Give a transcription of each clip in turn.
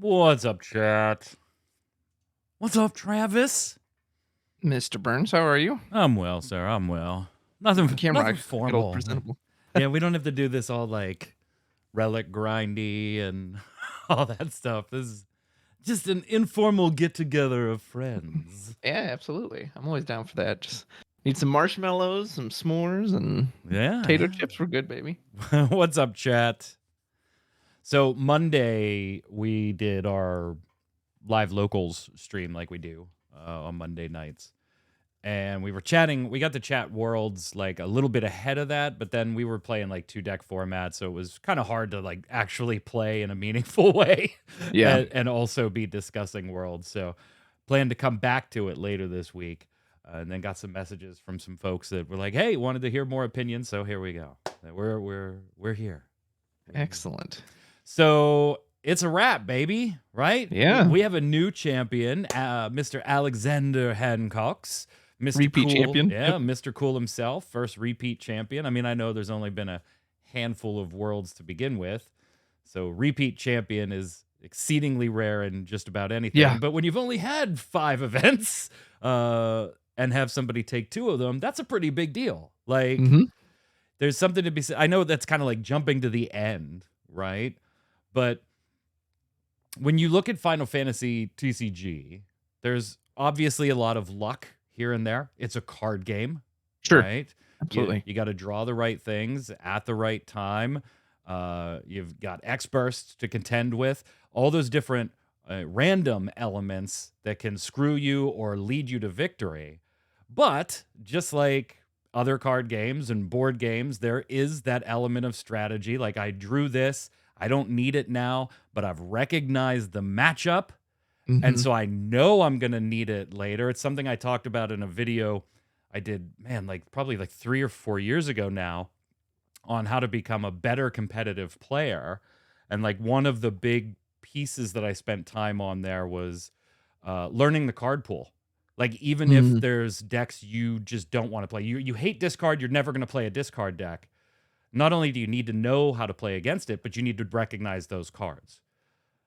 What's up, chat? What's up, Travis? Mr. Burns, how are you? I'm well, sir. I'm well. Nothing Camera, formal. presentable. Yeah, we don't have to do this all like relic grindy and all that stuff. This is just an informal get together of friends. Yeah, absolutely. I'm always down for that. Just need some marshmallows, some s'mores, and potato chips. We're good, baby. What's up, chat? So Monday we did our live locals stream like we do on Monday nights. And we were chatting. We got to chat Worlds like a little bit ahead of that, but then we were playing like 2-deck formats, so it was kind of hard to like actually play in a meaningful way. Yeah. and also be discussing Worlds. So plan to come back to it later this week. And then got some messages from some folks that were like, "Hey, wanted to hear more opinions." So here we go. We're here. Excellent. So it's a wrap, baby. Right? Yeah. We have a new champion, Mr. Alexander Hancock's. Mr. Repeat Cool, champion. yeah, Yep. Mr. Cool himself, first repeat champion. I mean, I know there's only been a handful of worlds to begin with, so repeat champion is exceedingly rare in just about anything. Yeah. But when you've only had 5 events and have somebody take 2 of them, that's a pretty big deal. Like, there's something to be said. I know that's kind of like jumping to the end, right? But when you look at Final Fantasy TCG, there's obviously a lot of luck here and there. It's a card game. Sure. Right? Absolutely. You got to draw the right things at the right time. You've got X-Bursts to contend with. All those different random elements that can screw you or lead you to victory. But just like other card games and board games, there is that element of strategy. Like, I drew this. I don't need it now, but I've recognized the matchup. And so I know I'm going to need it later. It's something I talked about in a video I did, like probably like 3 or 4 years ago now, on how to become a better competitive player. And like one of the big pieces that I spent time on there was learning the card pool. Like, even if there's decks you just don't want to play, you hate discard, you're never going to play a discard deck. Not only do you need to know how to play against it, but you need to recognize those cards.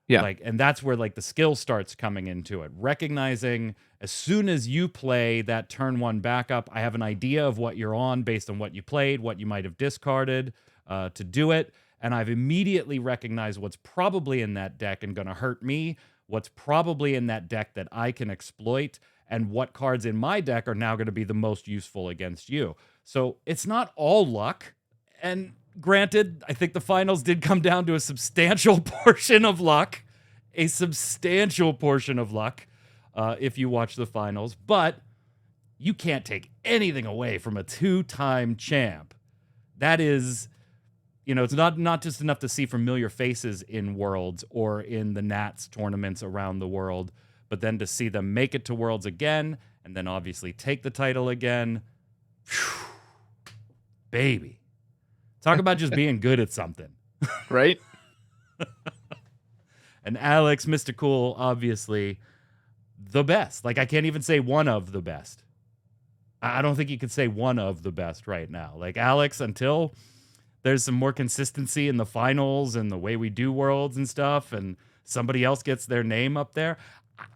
Yeah. Like, and that's where like the skill starts coming into it. Recognizing as soon as you play that turn 1 backup, I have an idea of what you're on based on what you played, what you might have discarded to do it. And I've immediately recognized what's probably in that deck and going to hurt me, what's probably in that deck that I can exploit, and what cards in my deck are now going to be the most useful against you. So it's not all luck. And granted, I think the finals did come down to a substantial portion of luck. A substantial portion of luck if you watch the finals. But you can't take anything away from a 2-time champ. That is, it's not just enough to see familiar faces in Worlds or in the Nats tournaments around the world, but then to see them make it to Worlds again and then obviously take the title again. Whew, baby. Talk about just being good at something. Right? And Alex, Mr. Cool, obviously the best. Like, I can't even say one of the best. I don't think you could say one of the best right now. Like, Alex, until there's some more consistency in the finals and the way we do Worlds and stuff, and somebody else gets their name up there,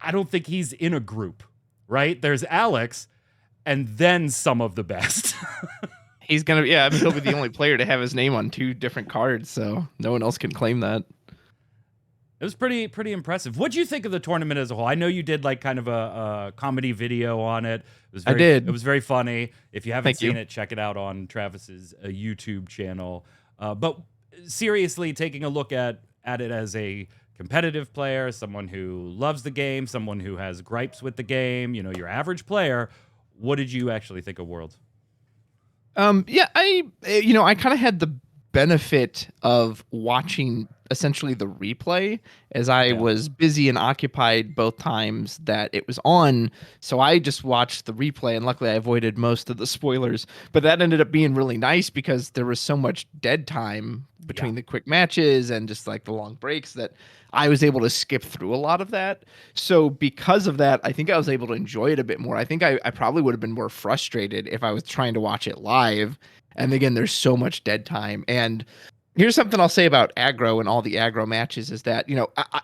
I don't think he's in a group, right? There's Alex, and then some of the best. He's going to, he'll be the only player to have his name on 2 different cards, so no one else can claim that. It was pretty impressive. What'd you think of the tournament as a whole? I know you did like kind of a comedy video on it. I did. It was very funny. If you haven't seen it, check it out on Travis's YouTube channel. But seriously, taking a look at it as a competitive player, someone who loves the game, someone who has gripes with the game, your average player, what did you actually think of Worlds? I kind of had the benefit of watching essentially the replay as I was busy and occupied both times that it was on. So I just watched the replay, and luckily I avoided most of the spoilers. But that ended up being really nice because there was so much dead time between the quick matches and just like the long breaks that I was able to skip through a lot of that. So because of that, I think I was able to enjoy it a bit more. I think I probably would have been more frustrated if I was trying to watch it live. And again, there's so much dead time. And Here's something I'll say about aggro and all the aggro matches is that,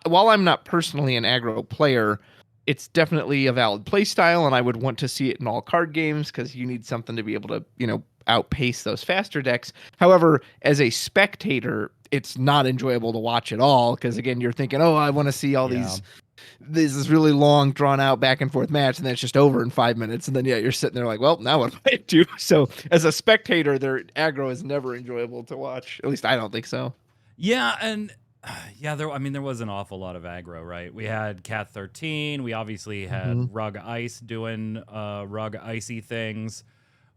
while I'm not personally an aggro player, it's definitely a valid play style, and I would want to see it in all card games because you need something to be able to, outpace those faster decks. However, as a spectator, it's not enjoyable to watch at all because, again, you're thinking, oh, I want to see all Yeah. these this is really long, drawn out, back and forth match, and then it's just over in 5 minutes. And then you're sitting there like, well, now what do I do? So as a spectator, their aggro is never enjoyable to watch. At least I don't think so. Yeah, and yeah, there was an awful lot of aggro, right? We had Cat 13. We obviously Mm-hmm. had Rug Ice doing Rug Icy things.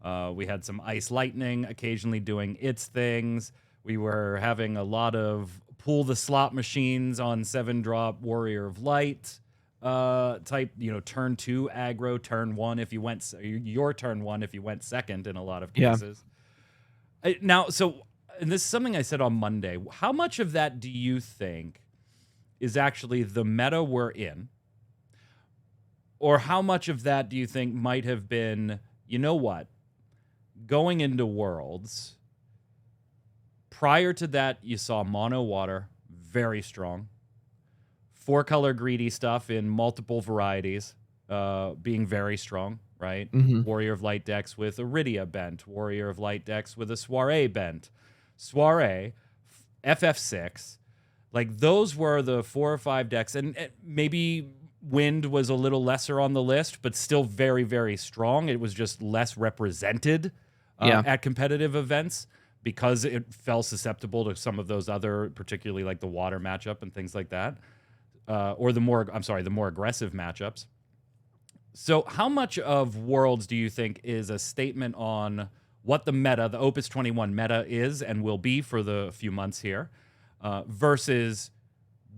We had some Ice Lightning occasionally doing its things. We were having a lot of pull the slot machines on 7-drop Warrior of Light type, turn 2 aggro, turn 1 if you went your turn 1 if you went second in a lot of Yeah. cases. And this is something I said on Monday. How much of that do you think is actually the meta we're in? Or how much of that do you think might have been, you know what, going into Worlds, prior to that, you saw mono water, very strong. 4-color greedy stuff in multiple varieties, being very strong, right? Mm-hmm. Warrior of Light decks with Iridia bent, Warrior of Light decks with a Soiree bent. Soiree, FF6, like those were the 4 or 5 decks, and maybe Wind was a little lesser on the list, but still very, very strong. It was just less represented Yeah. at competitive events because it fell susceptible to some of those other, particularly like the water matchup and things like that, or the more aggressive matchups. So how much of Worlds do you think is a statement on what the meta, the Opus 21 meta is and will be for the few months here, versus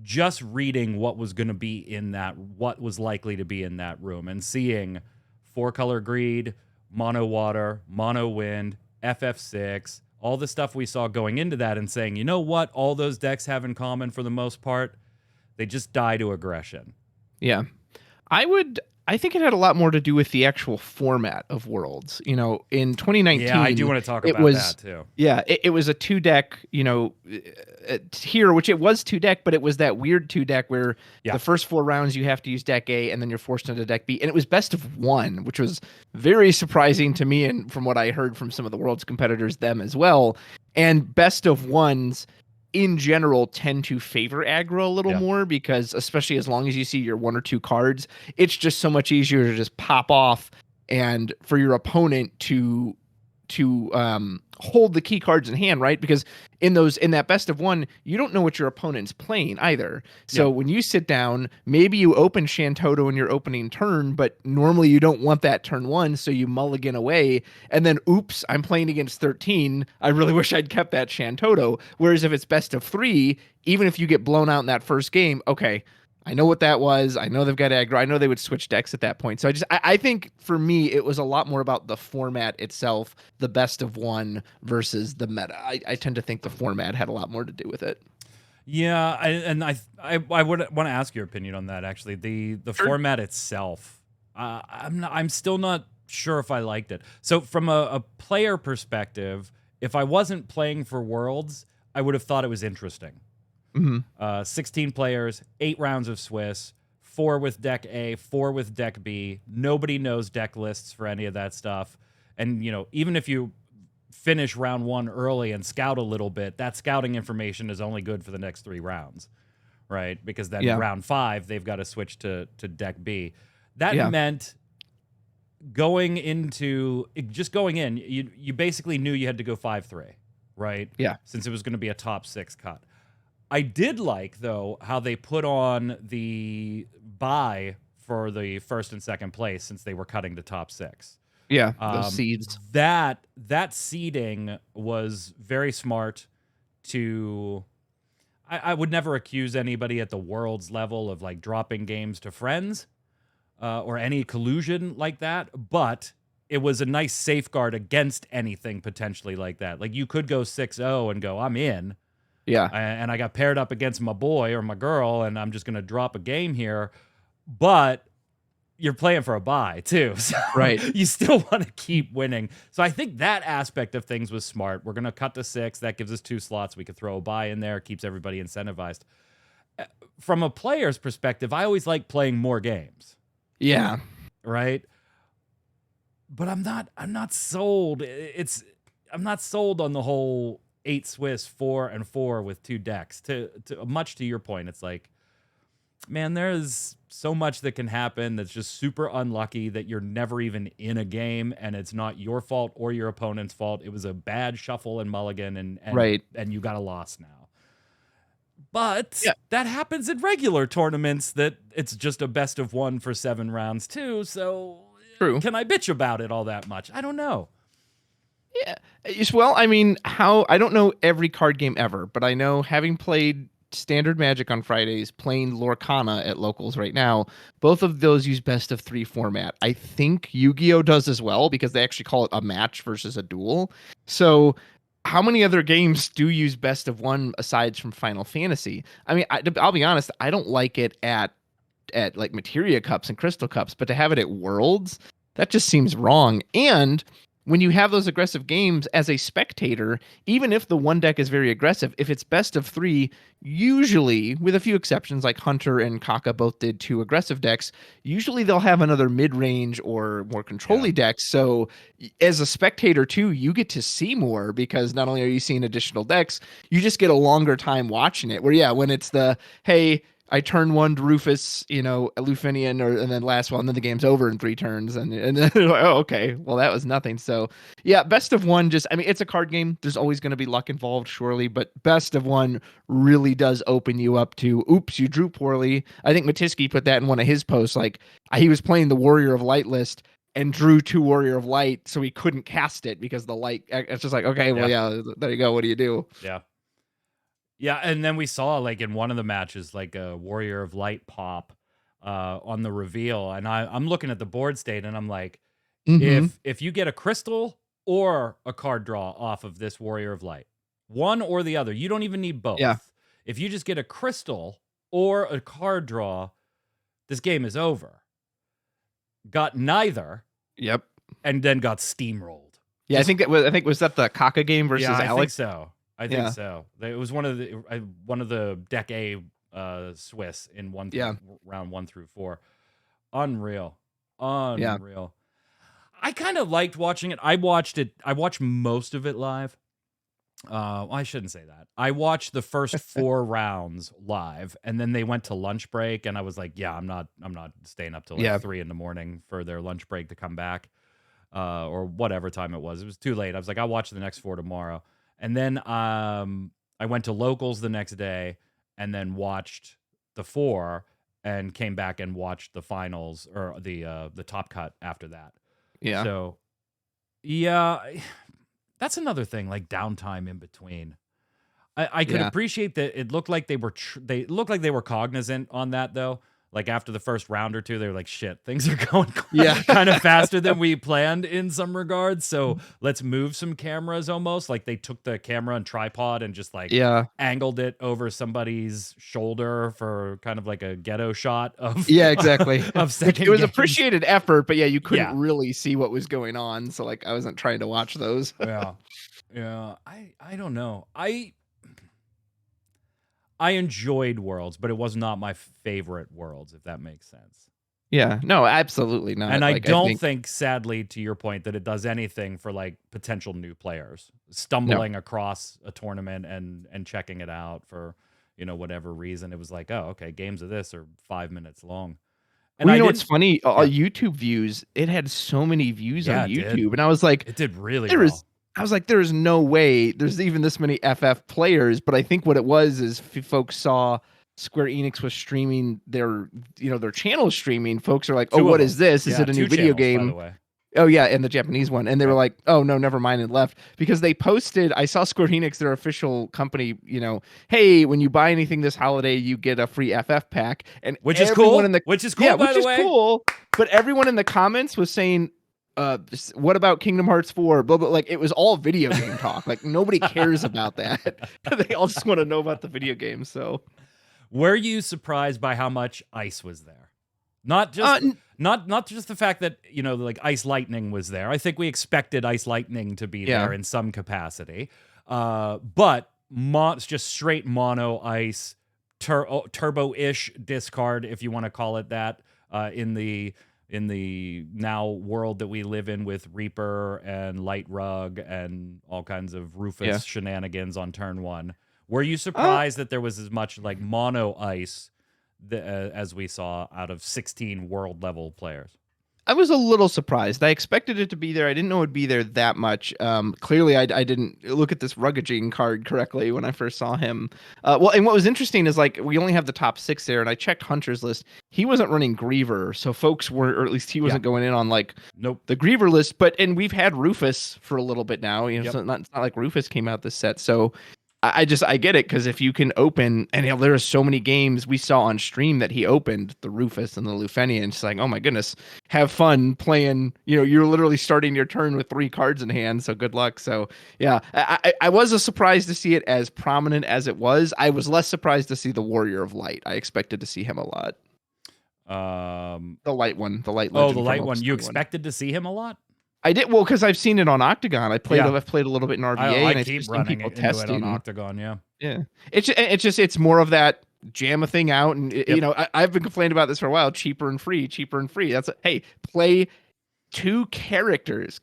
just reading what was going to be in that, what was likely to be in that room and seeing 4-color greed, mono water, mono wind, FF6, all the stuff we saw going into that and saying, you know what all those decks have in common for the most part? They just die to aggression. Yeah. I think it had a lot more to do with the actual format of Worlds. In Yeah, I do 2019, want to talk it about was that too. it was a two deck, here, which it was two deck, but it was that weird two deck where Yeah. the first 4 rounds you have to use deck A and then you're forced into deck B, and it was best of one, which was very surprising to me and from what I heard from some of the World's competitors, them as well. And best of ones in general tend to favor aggro a little Yeah. more because, especially as long as you see your 1 or 2 cards, it's just so much easier to just pop off and for your opponent to hold the key cards in hand, right? Because in that best of one, you don't know what your opponent's playing either. So Yeah. when you sit down, maybe you open Shantoto in your opening turn, but normally you don't want that turn 1, so you mulligan away, and then oops, I'm playing against 13. I really wish I'd kept that Shantoto. Whereas if it's best of 3, even if you get blown out in that first game, okay, I know what that was. I know they've got aggro. I know they would switch decks at that point. So I think for me, it was a lot more about the format itself, the best of one versus the meta. I tend to think the format had a lot more to do with it. Yeah, I would want to ask your opinion on that actually. The Sure. format itself, I'm still not sure if I liked it. So from a player perspective, if I wasn't playing for Worlds, I would have thought it was interesting. Mm-hmm. 16 players, 8 rounds of Swiss, 4 with deck A, 4 with deck B. Nobody knows deck lists for any of that stuff. And, even if you finish round 1 early and scout a little bit, that scouting information is only good for the next 3 rounds, right? Because then Yeah. round 5, they've got to switch to deck B. That Yeah. meant going in, you basically knew you had to go 5-3, right? Yeah. Since it was going to be a top 6 cut. I did like, though, how they put on the bye for the first and second place since they were cutting to top 6. Yeah. Those seeds. That seeding was very smart to... I would never accuse anybody at the Worlds level of like dropping games to friends or any collusion like that, but it was a nice safeguard against anything potentially like that. Like you could go 6-0 and go, I'm in. Yeah. And I got paired up against my boy or my girl, and I'm just going to drop a game here. But, you're playing for a bye too. So Right. you still want to keep winning. So I think that aspect of things was smart. We're going to cut to 6. That gives us 2 slots. We could throw a bye in there, keeps everybody incentivized. From a player's perspective, I always like playing more games. Yeah. Right? But I'm not sold. I'm not sold on the whole 8 Swiss 4 and 4 with 2 decks. To much to your point, it's like, man, there's so much that can happen that's just super unlucky that you're never even in a game, and it's not your fault or your opponent's fault. It was a bad shuffle and mulligan, Right. and you got a loss now. But Yeah. that happens in regular tournaments, that it's just a best of 1 for 7 rounds too. So True. can I bitch about it all that much? I don't know. Yeah. Well, I mean, I don't know every card game ever, but I know, having played Standard Magic on Fridays, playing Lorcana at locals right now, both of those use best of 3 format. I think Yu-Gi-Oh does as well, because they actually call it a match versus a duel. So how many other games do use best of 1 aside from Final Fantasy? I mean, I'll be honest, I don't like it at like Materia Cups and Crystal Cups, but to have it at Worlds, that just seems wrong. And when you have those aggressive games as a spectator, even if the one deck is very aggressive, if it's best of 3, usually, with a few exceptions, like Hunter and Kaka both did 2 aggressive decks, usually they'll have another mid-range or more control-y deck. So as a spectator too, you get to see more, because not only are you seeing additional decks, you just get a longer time watching it. Where, yeah, when it's the, hey, I turn 1 to Rufus, Lufinian, and then last one, then the game's over in 3 turns, and then like, oh, okay, well, that was nothing. So yeah, best of 1, just, I mean, it's a card game. There's always going to be luck involved, surely, but best of 1 really does open you up to, oops, you drew poorly. I think Matisky put that in one of his posts. Like, he was playing the Warrior of Light list and drew 2 Warrior of Light, so he couldn't cast it because the light. It's just like, okay, well, yeah, there you go. What do you do? Yeah. Yeah, and then we saw, like, in one of the matches, like, a Warrior of Light pop on the reveal, and I'm looking at the board state, and I'm like, Mm-hmm. if you get a crystal or a card draw off of this Warrior of Light, one or the other, you don't even need both. Yeah. If you just get a crystal or a card draw, this game is over. Got neither. Yep. And then got steamrolled. Yeah, I think was that the Kaka game versus I Alex? think so. I think so. It was one of the deck A Swiss in round 1 through 4. Unreal. Yeah. I kind of liked watching it. I watched most of it live. I shouldn't say that. I watched the first 4 rounds live, and then they went to lunch break, and I was like, yeah, I'm not staying up till like 3 a.m. for their lunch break to come back, or whatever time it was. It was too late. I was like, I'll watch the next 4 tomorrow. And then I went to locals the next day, and then watched the 4, and came back and watched the finals, or the top cut after that. Yeah. So yeah, that's another thing, like downtime in between. I could appreciate that. It looked like they were cognizant on that, though. Like, after the first round or 2, they were like, shit, things are going kind of faster than we planned in some regards. So let's move some cameras almost. Like, they took the camera and tripod and just like angled it over somebody's shoulder for kind of like a ghetto shot of exactly. of second It was games. appreciated effort, but you couldn't really see what was going on. So like, I wasn't trying to watch those. Yeah. I don't know. I enjoyed Worlds, but it was not my favorite Worlds, if that makes sense. Yeah, no, absolutely not. And I don't think, sadly, to your point, that it does anything for like potential new players stumbling across a tournament and checking it out for, whatever reason. It was like, oh, okay, games of this are 5 minutes long. And well, what's funny? YouTube views, it had so many views on YouTube, and I was like, it did really well. I was like, there is no way there's even this many FF players. But I think what it was is folks saw Square Enix was streaming their channel streaming. Folks are like, oh, what is this? Is it a new video game? By the way. Oh yeah, and the Japanese one. And they were like, oh no, never mind, and left. Because they posted, I saw Square Enix, their official company, hey, when you buy anything this holiday, you get a free FF pack. And which is cool. By the way. Which is cool. But everyone in the comments was saying, what about Kingdom Hearts 4? Blah, blah, like, it was all video game talk. Like, nobody cares about that. They all just want to know about the video game. So, were you surprised by how much ice was there? Not just N- not just the fact that, like Ice Lightning was there. I think we expected Ice Lightning to be yeah. there in some capacity. But it's just straight mono ice turbo-ish discard, if you want to call it that, in the now world that we live in with Reaper and Light Rug and all kinds of Yeah. Rufus shenanigans on turn one. Were you Uh, surprised that there was as much like mono ice as we saw out of 16 world level players? I was a little surprised. I expected it to be there. I didn't know it'd be there that much. Clearly, I didn't look at this Ruggaging card correctly when I first saw him. Well, and what was interesting is like we only have the top 6 there, and I checked Hunter's list. He wasn't running Griever, so folks were, or at least he Yeah. wasn't going in on like Nope. the Griever list. And we've had Rufus for a little bit now. Yep. So it's not like Rufus came out this set. So I get it, because if you can open, and there are so many games we saw on stream that he opened the Rufus and the Lufenia, and it's like, oh my goodness, have fun playing. You're literally starting your turn with 3 cards in hand, so good luck. So yeah, I was surprised to see it as prominent as it was. I was less surprised to see the Warrior of Light. I expected to see him a lot. The light one, the light legend. Oh, the light from one. You 21. expected to see him a lot? I did, well, because I've seen it on Octagon. I've played a little bit in RVA, I and I've keep seen running people into testing it on Octagon. Yeah. Yeah, it's more of that jam a thing out, and I've been complaining about this for a while. Cheaper and free, cheaper and free. That's hey, play 2 characters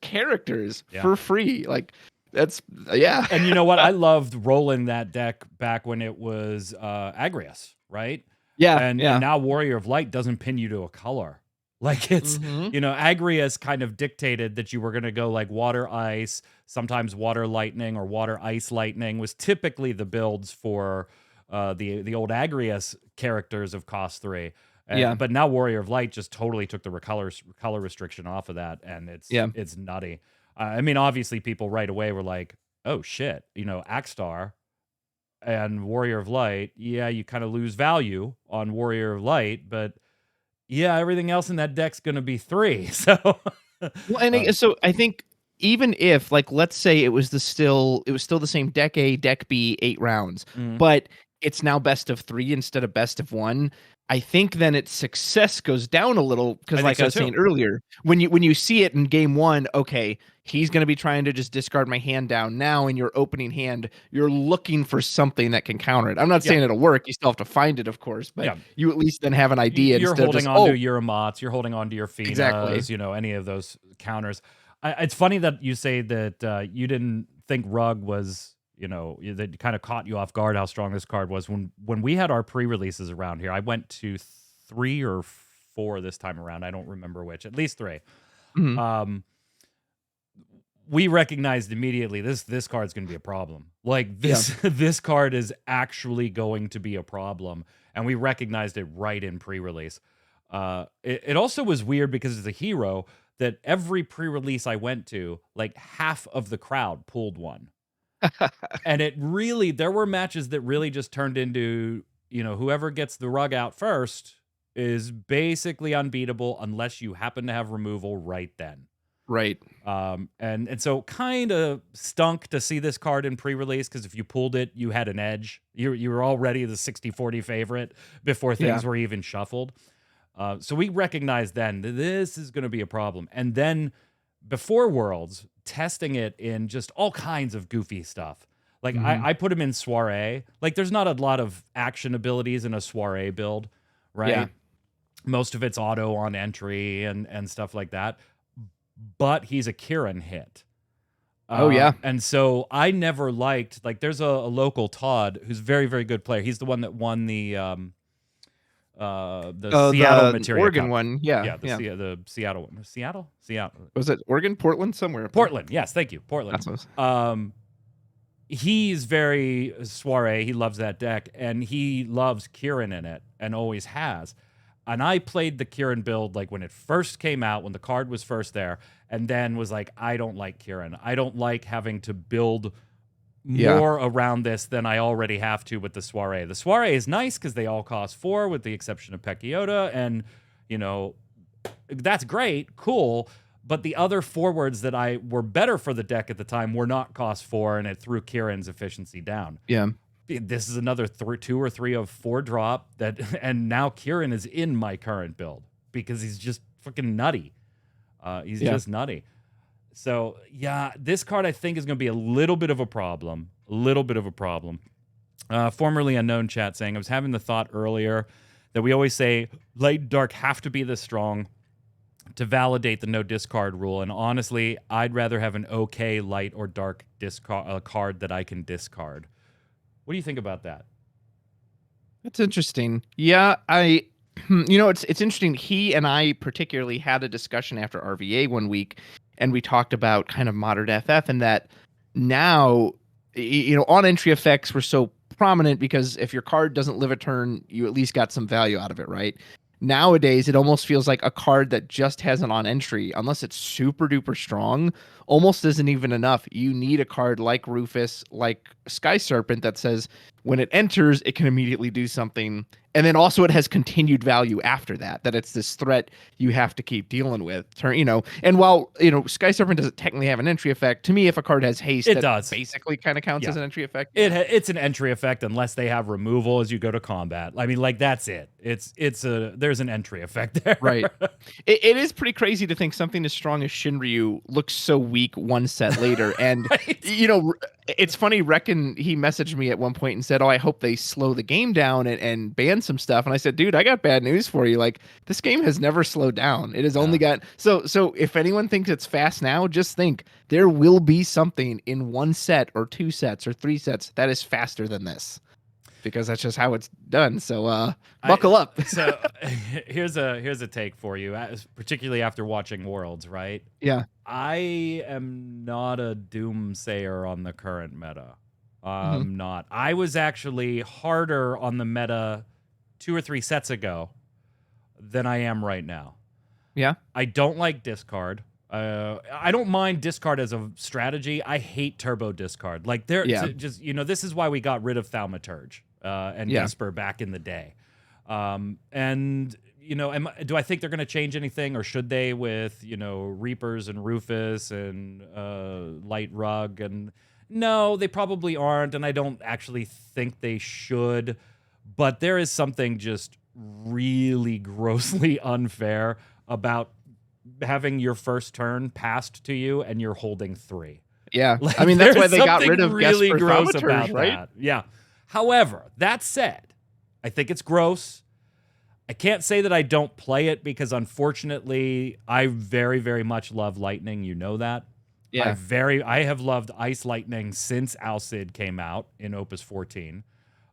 for free. Like that's yeah. And you know what? I loved rolling that deck back when it was Agrias, right? Yeah, and now Warrior of Light doesn't pin you to a color. Like it's, Agrias kind of dictated that you were going to go like water ice, sometimes water lightning or water ice lightning was typically the builds for the old Agrias characters of cost 3. But now Warrior of Light just totally took the color restriction off of that, and it's nutty. I mean, obviously people right away were like, oh shit, Axstar and Warrior of Light, yeah, you kind of lose value on Warrior of Light, but yeah, everything else in that deck's going to be 3. So, well, and so I think even if, like, let's say it was still the same deck A, deck B, 8 rounds, but it's now best of 3 instead of best of 1. I think then its success goes down a little, because like I was saying earlier, when you see it in game 1, okay, he's going to be trying to just discard my hand down. Now in your opening hand, you're looking for something that can counter it. I'm not saying it'll work. You still have to find it, of course, but you at least then have an idea. You're holding on to your Amats, you're holding on to your Finas, exactly. Any of those counters. It's funny that you say that you didn't think Rug was, that kind of caught you off guard how strong this card was. When we had our pre-releases around here, I went to 3 or 4 this time around. I don't remember which, at least 3. We recognized immediately this card's going to be a problem. Like this card is actually going to be a problem, and we recognized it right in pre-release. It also was weird because it's a hero that every pre-release I went to, like half of the crowd pulled one. And there were matches that really just turned into, whoever gets the Rug out first is basically unbeatable unless you happen to have removal right then. Right. And so kind of stunk to see this card in pre-release, because if you pulled it, you had an edge. You were already the 60-40 favorite before things were even shuffled. So we recognized then that this is going to be a problem. And then before Worlds, testing it in just all kinds of goofy stuff. Like I put him in Soiree. Like there's not a lot of action abilities in a Soiree build, right? Yeah. Most of it's auto on entry and stuff like that. But he's a Kieran hit. And so I never liked, like there's a local Todd who's very, very good player. He's the one that won the Seattle Materia Oregon Cup. one. The Seattle one. Seattle? Was it Oregon? Portland? Somewhere. Portland. Yes, thank you. Portland. He's very Soiree. He loves that deck, and he loves Kieran in it, and always has. And I played the Kieran build like when it first came out, when the card was first there, and then was like, I don't like Kieran. I don't like having to build more around this than I already have to with the Soiree. The Soiree is nice because they all cost 4, with the exception of Pekiota, and that's great, cool. But the other forwards that were better for the deck at the time were not cost 4, and it threw Kieran's efficiency down. Yeah. This is another 2 or 3 of 4 drop and now Kieran is in my current build. because he's just freaking nutty. He's Yeah. just nutty. So yeah, this card I think is going to be a little bit of a problem. A little bit of a problem. Formerly unknown chat saying, I was having the thought earlier that we always say light and dark have to be this strong to validate the no discard rule. And honestly, I'd rather have an okay light or dark discard card that I can discard. What do you think about that? That's interesting. Yeah, it's interesting. He and I particularly had a discussion after RVA one week, and we talked about kind of modern FF and that now, on entry effects were so prominent because if your card doesn't live a turn, you at least got some value out of it, right? Nowadays, it almost feels like a card that just has an on entry, unless it's super duper strong, almost isn't even enough. You need a card like Rufus, like Sky Serpent that says when it enters, it can immediately do something. And then also it has continued value after that, that it's this threat you have to keep dealing with. And while, Sky Serpent doesn't technically have an entry effect, to me, if a card has haste, It that does. basically kind of counts Yeah. as an entry effect. It's an entry effect unless they have removal as you go to combat. I mean, like that's it. There's an entry effect there. Right. It is pretty crazy to think something as strong as Shinryu looks so weak one set later. And, Right. it's funny. Reckon he messaged me at one point and said, "Oh, I hope they slow the game down and ban some stuff." And I said, "Dude, I got bad news for you. Like, this game has never slowed down. It has only got so if anyone thinks it's fast now, just think there will be something in one set or two sets or three sets that is faster than this." Because that's just how it's done. So buckle up. So here's a take for you, particularly after watching Worlds, right? Yeah. I am not a doomsayer on the current meta. Mhm. Not. I was actually harder on the meta 2 or 3 sets ago than I am right now. Yeah. I don't like discard. I don't mind discard as a strategy. I hate turbo discard. Like this is why we got rid of Thaumaturge and Gesper back in the day. And do I think they're going to change anything, or should they with Reapers and Rufus and Light Rug? And no, they probably aren't, and I don't actually think they should. But there is something just really grossly unfair about having your first turn passed to you and you're holding 3. Yeah. Like, I mean, that's why there's they got rid something of really Gesper gross Thaumaturge, about right? that. Yeah. However, that said, I think it's gross. I can't say that I don't play it because unfortunately, I very, very much love Lightning. You know that. Yeah. I have loved Ice Lightning since Alcid came out in Opus 14.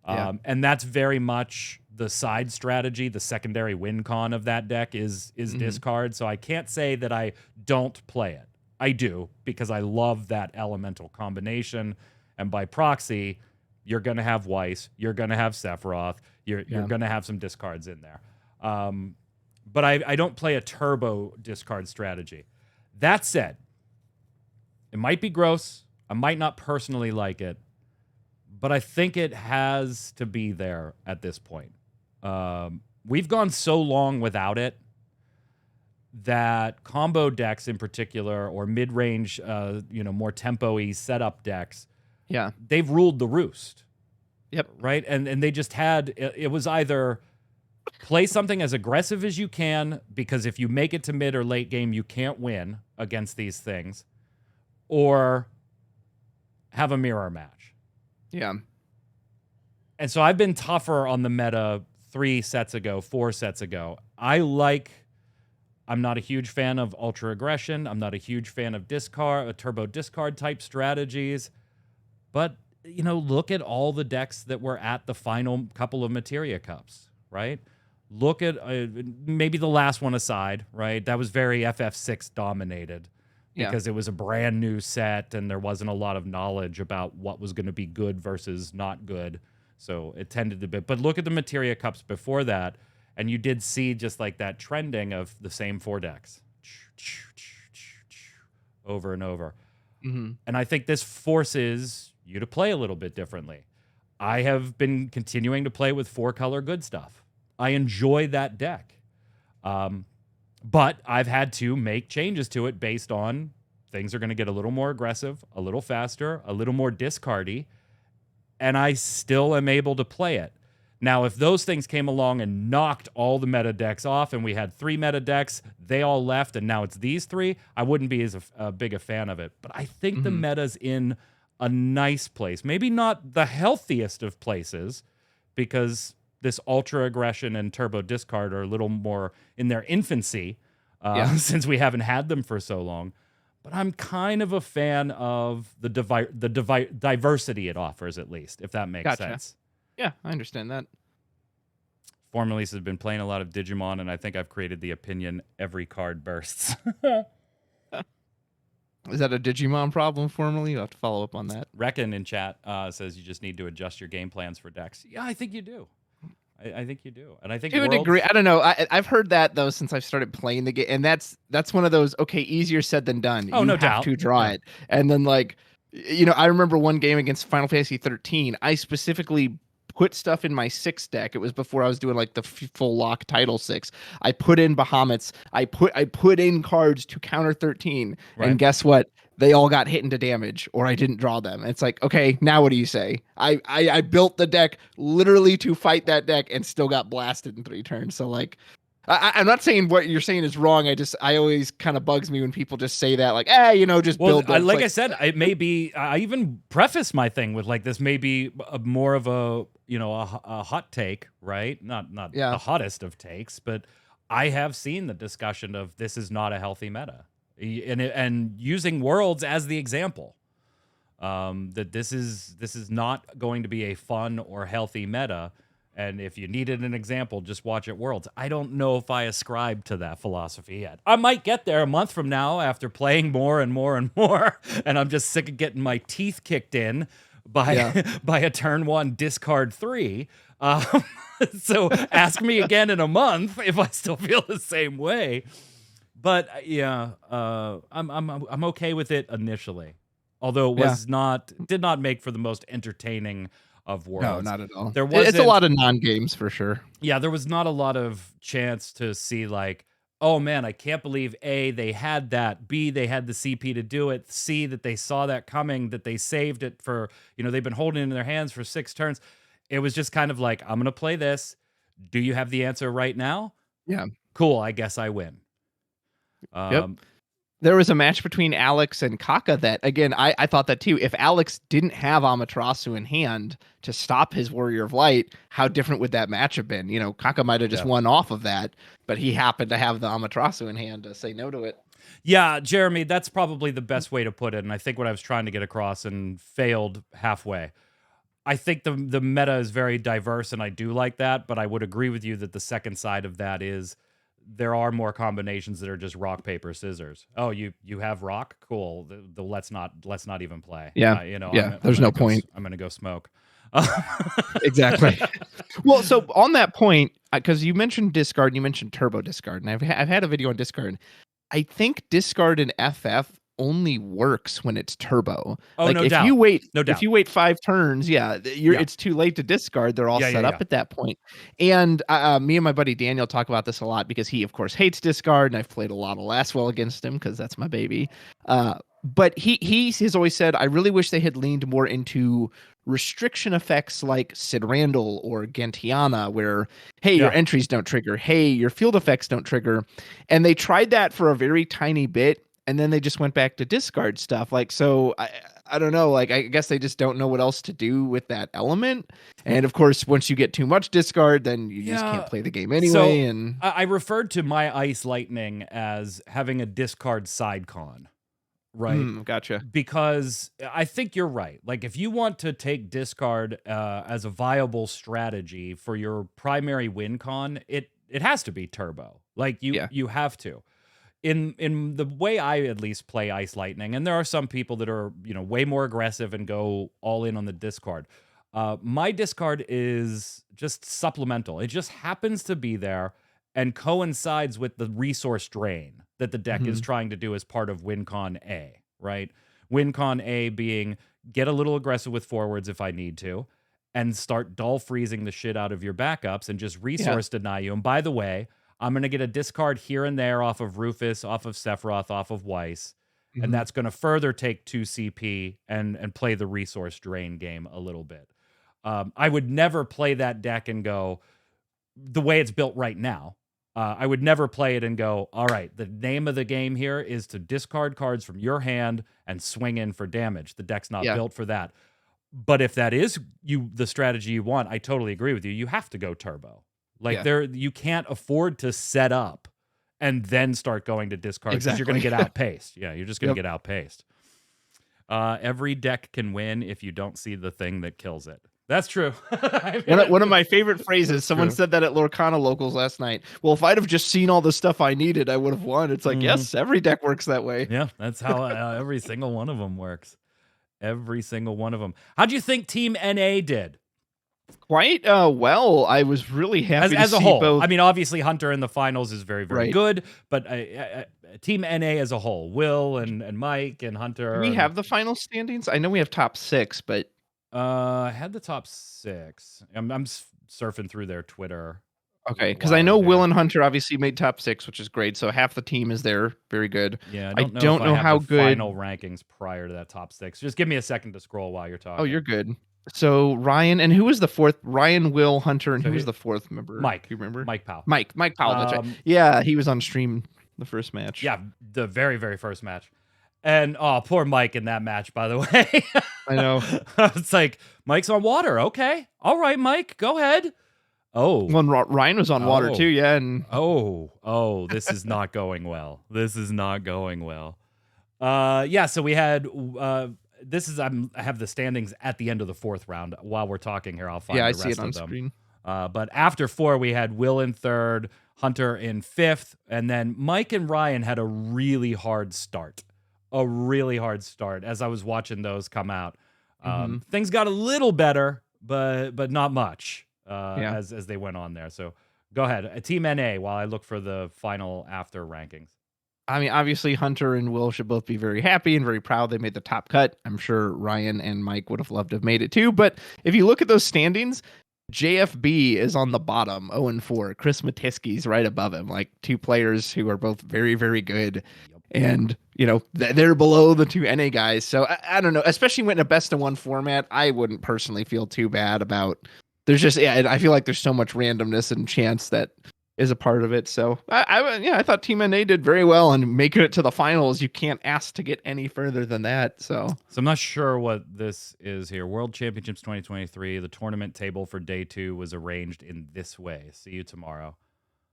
And that's very much the side strategy, the secondary win con of that deck is discard. So I can't say that I don't play it. I do, because I love that elemental combination. And by proxy, you're going to have Weiss, you're going to have Sephiroth, you're going to have some discards in there. But I don't play a turbo discard strategy. That said, it might be gross. I might not personally like it, but I think it has to be there at this point. We've gone so long without it that combo decks in particular, or mid-range, more tempo-y setup decks, they've ruled the roost. Yep. Right? And they just had, it was either play something as aggressive as you can, because if you make it to mid or late game, you can't win against these things, or have a mirror match. Yeah. And so I've been tougher on the meta 3 sets ago, 4 sets ago. I'm not a huge fan of ultra aggression. I'm not a huge fan of turbo discard type strategies. But, look at all the decks that were at the final couple of Materia Cups, right? Look at maybe the last one aside, right? That was very FF6 dominated because it was a brand new set and there wasn't a lot of knowledge about what was going to be good versus not good. So it tended to be. But look at the Materia Cups before that, and you did see just like that trending of the same 4 decks over and over. Mm-hmm. And I think this forces you to play a little bit differently. I have been continuing to play with 4-color good stuff. I enjoy that deck. But I've had to make changes to it based on things are going to get a little more aggressive, a little faster, a little more discardy, and I still am able to play it. Now, if those things came along and knocked all the meta decks off and we had 3 meta decks, they all left, and now it's these 3, I wouldn't be as big a fan of it. But I think the Mhm. meta's in a nice place. Maybe not the healthiest of places, because this ultra aggression and turbo discard are a little more in their infancy Yeah. since we haven't had them for so long. But I'm kind of a fan of the diversity it offers, at least, if that makes Gotcha. sense. Yeah, I understand that. Formerly has been playing a lot of Digimon, and I think I've created the opinion every card bursts. Is that a Digimon problem formerly? You'll have to follow up on that. Reckon in chat says you just need to adjust your game plans for decks. Yeah, I think you do. I think you do. And I think To a degree, Worlds... I don't know. I've heard that though since I've started playing the game, and that's one of those okay, easier said than done. Oh, You no have doubt. to draw Yeah. it, and then like, I remember one game against Final Fantasy 13. I specifically put stuff in my 6 deck. It was before I was doing like the full lock title 6. I put in Bahamut's. I put in cards to counter 13, Right. and guess what? They all got hit into damage, or I didn't draw them. It's like, okay, now what do you say? I built the deck literally to fight that deck and still got blasted in 3 turns. So like, I'm not saying what you're saying is wrong. I always kind of bugs me when people just say that, like, just Well, build decks. like I said, it may be. I even preface my thing with like, this may be more of a hot take, right? Not Yeah. the hottest of takes, but I have seen the discussion of this is not a healthy meta, and using Worlds as the example, that this is not going to be a fun or healthy meta. And if you needed an example, just watch it Worlds. I don't know if I ascribe to that philosophy yet. I might get there a month from now after playing more and more and more, and I'm just sick of getting my teeth kicked in by by a turn 1 discard 3. So ask me again in a month if I still feel the same way. But yeah, I'm okay with it initially, although it Yeah. did not make for the most entertaining of No, worlds. not at all. There It's a wasn't lot of non-games for sure. Yeah, there was not a lot of chance to see like, oh man, I can't believe A, they had that, B, they had the CP to do it, C, that they saw that coming, that they saved it for, they've been holding it in their hands for 6 turns. It was just kind of like, I'm gonna play this. Do you have the answer right now? Yeah. Cool, I guess I win. Yep. There was a match between Alex and Kaka that, again, I thought that too. If Alex didn't have Amaterasu in hand to stop his Warrior of Light, how different would that match have been? Kaka might have just won off of that, but he happened to have the Amaterasu in hand to say no to it. Yeah, Jeremy, that's probably the best way to put it, and I think what I was trying to get across and failed halfway. I think the meta is very diverse, and I do like that, but I would agree with you that the second side of that is there are more combinations that are just rock, paper, scissors. Oh, you have rock? Cool. Let's not even play. Yeah. There's no point. I'm gonna go smoke. Exactly. Well, so on that point, because you mentioned discard, you mentioned turbo discard, and I've had a video on discard. I think discard in FF only works when it's turbo. Oh, like no if doubt. you wait, No doubt. if you wait 5 turns, it's too late to discard. They're all set up at that point. And me and my buddy Daniel talk about this a lot because he, of course, hates discard, and I've played a lot of Lastwell against him because that's my baby. But he's always said, I really wish they had leaned more into restriction effects like Sid Randall or Gentiana, where, hey, your entries don't trigger. Hey, your field effects don't trigger. And they tried that for a very tiny bit, and then they just went back to discard stuff. Like, so I don't know. Like, I guess they just don't know what else to do with that element. And of course, once you get too much discard, then you just can't play the game anyway. So, and I referred to my Ice Lightning as having a discard side con. Right. Gotcha. Because I think you're right. Like, if you want to take discard as a viable strategy for your primary win con, it has to be turbo. Like, you have to. In the way I at least play Ice Lightning, and there are some people that are, way more aggressive and go all in on the discard. My discard is just supplemental. It just happens to be there and coincides with the resource drain that the deck is trying to do as part of WinCon A, right? WinCon A being get a little aggressive with forwards if I need to, and start dull freezing the shit out of your backups and just resource deny you. And by the way, I'm going to get a discard here and there off of Rufus, off of Sephiroth, off of Weiss, and that's going to further take 2 CP and play the resource drain game a little bit. I would never play that deck and go the way it's built right now. I would never play it and go, all right, the name of the game here is to discard cards from your hand and swing in for damage. The deck's not Yeah. built for that. But if that is the strategy you want, I totally agree with you. You have to go turbo. Like Yeah. you can't afford to set up and then start going to discard because you're going to Exactly. get outpaced. Yeah, you're just going to Yep. get outpaced. Every deck can win if you don't see the thing that kills it. That's true. One of my favorite phrases. Someone true. said that at Lorcana Locals last night. Well, if I'd have just seen all the stuff I needed, I would have won. It's like, yes, every deck works that way. Yeah, that's how every single one of them works. Every single one of them. How'd you think Team NA did? Quite well. I was really happy as to a see whole. both. I mean, obviously Hunter in the finals is very, very Right. good, but Team NA as a whole, Will and Mike and Hunter. Do we have the final standings? I know we have top 6, but I had the top 6. I'm surfing through their Twitter. okay, because I know Will and Hunter obviously made top 6, which is great. So half the team is there. Very good. Yeah, I don't know have how the good final rankings prior to that top 6. Just give me a second to scroll while you're talking. Oh, you're good. So Ryan, and who was the fourth? Ryan, Will, Hunter, and So who was the fourth member? Mike. Do you remember? Mike Powell. Mike Powell. That's right. Yeah, he was on stream the first match. Yeah, the very, very first match. And oh, poor Mike in that match, by the way. I know. It's like, Mike's on water. Okay. All right, Mike, go ahead. Oh. Well, Ryan was on water too, yeah. And this is not going well. This is not going well. Yeah, so we had I have the standings at the end of the 4th round. While we're talking here, I'll find the rest I see it on of them. screen. But after 4, we had Will in 3rd, Hunter in 5th, and then Mike and Ryan had a really hard start. As I was watching those come out. Things got a little better, but not much as they went on there. So go ahead. Team NA while I look for the final after rankings. I mean, obviously, Hunter and Will should both be very happy and very proud they made the top cut. I'm sure Ryan and Mike would have loved to have made it too. But if you look at those standings, JFB is on the bottom, 0-4. Chris Matiski's right above him, like 2 players who are both very, very good. Yep. And, they're below the 2 NA guys. So I don't know, especially when in a best-of-1 format, I wouldn't personally feel too bad about. There's just, I feel like there's so much randomness and chance that is a part of it. So I thought Team NA did very well, and making it to the finals, you can't ask to get any further than that. So I'm not sure what this is here. World Championships 2023. The tournament table for day 2 was arranged in this way. See you tomorrow.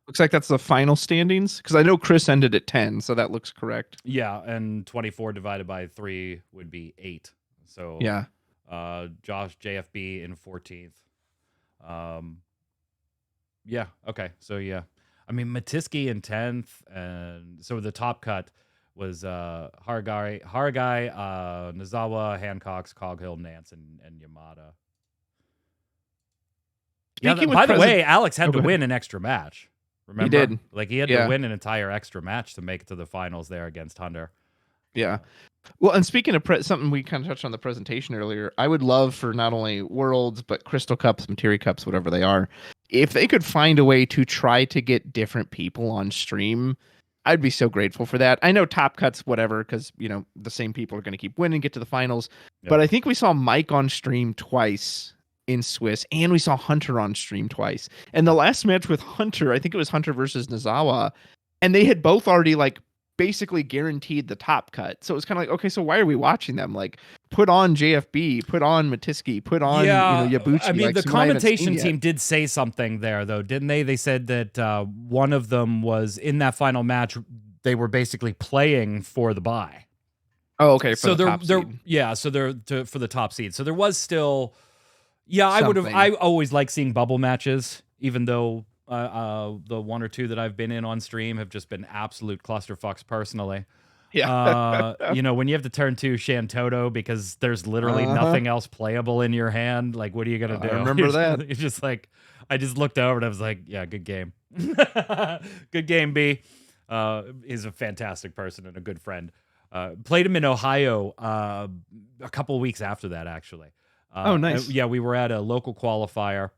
Looks like that's the final standings, because I know Chris ended at 10, so that looks correct. Yeah, and 24 divided by 3 would be 8. So yeah, Josh JFB in 14th. Yeah. Okay. So yeah, I mean Matiski in 10th, and so the top cut was Haragai, Nozawa, Hancock's, Coghill, Nance, and Yamada. By the way, Alex had to win an extra match. Remember? He did. Like he had to win an entire extra match to make it to the finals there against Hunter. Yeah. Well, and speaking of something we kind of touched on the presentation earlier, I would love for not only Worlds, but Crystal Cups, Materia Cups, whatever they are, if they could find a way to try to get different people on stream, I'd be so grateful for that. I know Top Cuts, whatever, because, the same people are going to keep winning, get to the finals. Yep. But I think we saw Mike on stream twice in Swiss, and we saw Hunter on stream twice. And the last match with Hunter, I think it was Hunter versus Nozawa, and they had both already, basically guaranteed the top cut. So it was kind of like, okay, so why are we watching them? Put on JFB, put on Matiski, put on Yabuchi. I mean, the commentation team did say something there, though, didn't they? They said that one of them was in that final match. They were basically playing for the bye. Oh, okay. So they're for the top seed. So there was still, I always like seeing bubble matches, even though. The 1 or 2 that I've been in on stream have just been absolute clusterfucks personally. Yeah. When you have to turn to Shantoto because there's literally nothing else playable in your hand, like, what are you going to do? I remember that. It's just like, I just looked over and I was like, yeah, good game. Good game, B. He's a fantastic person and a good friend. Played him in Ohio a couple of weeks after that, actually. Oh, nice. Yeah, we were at a local qualifier.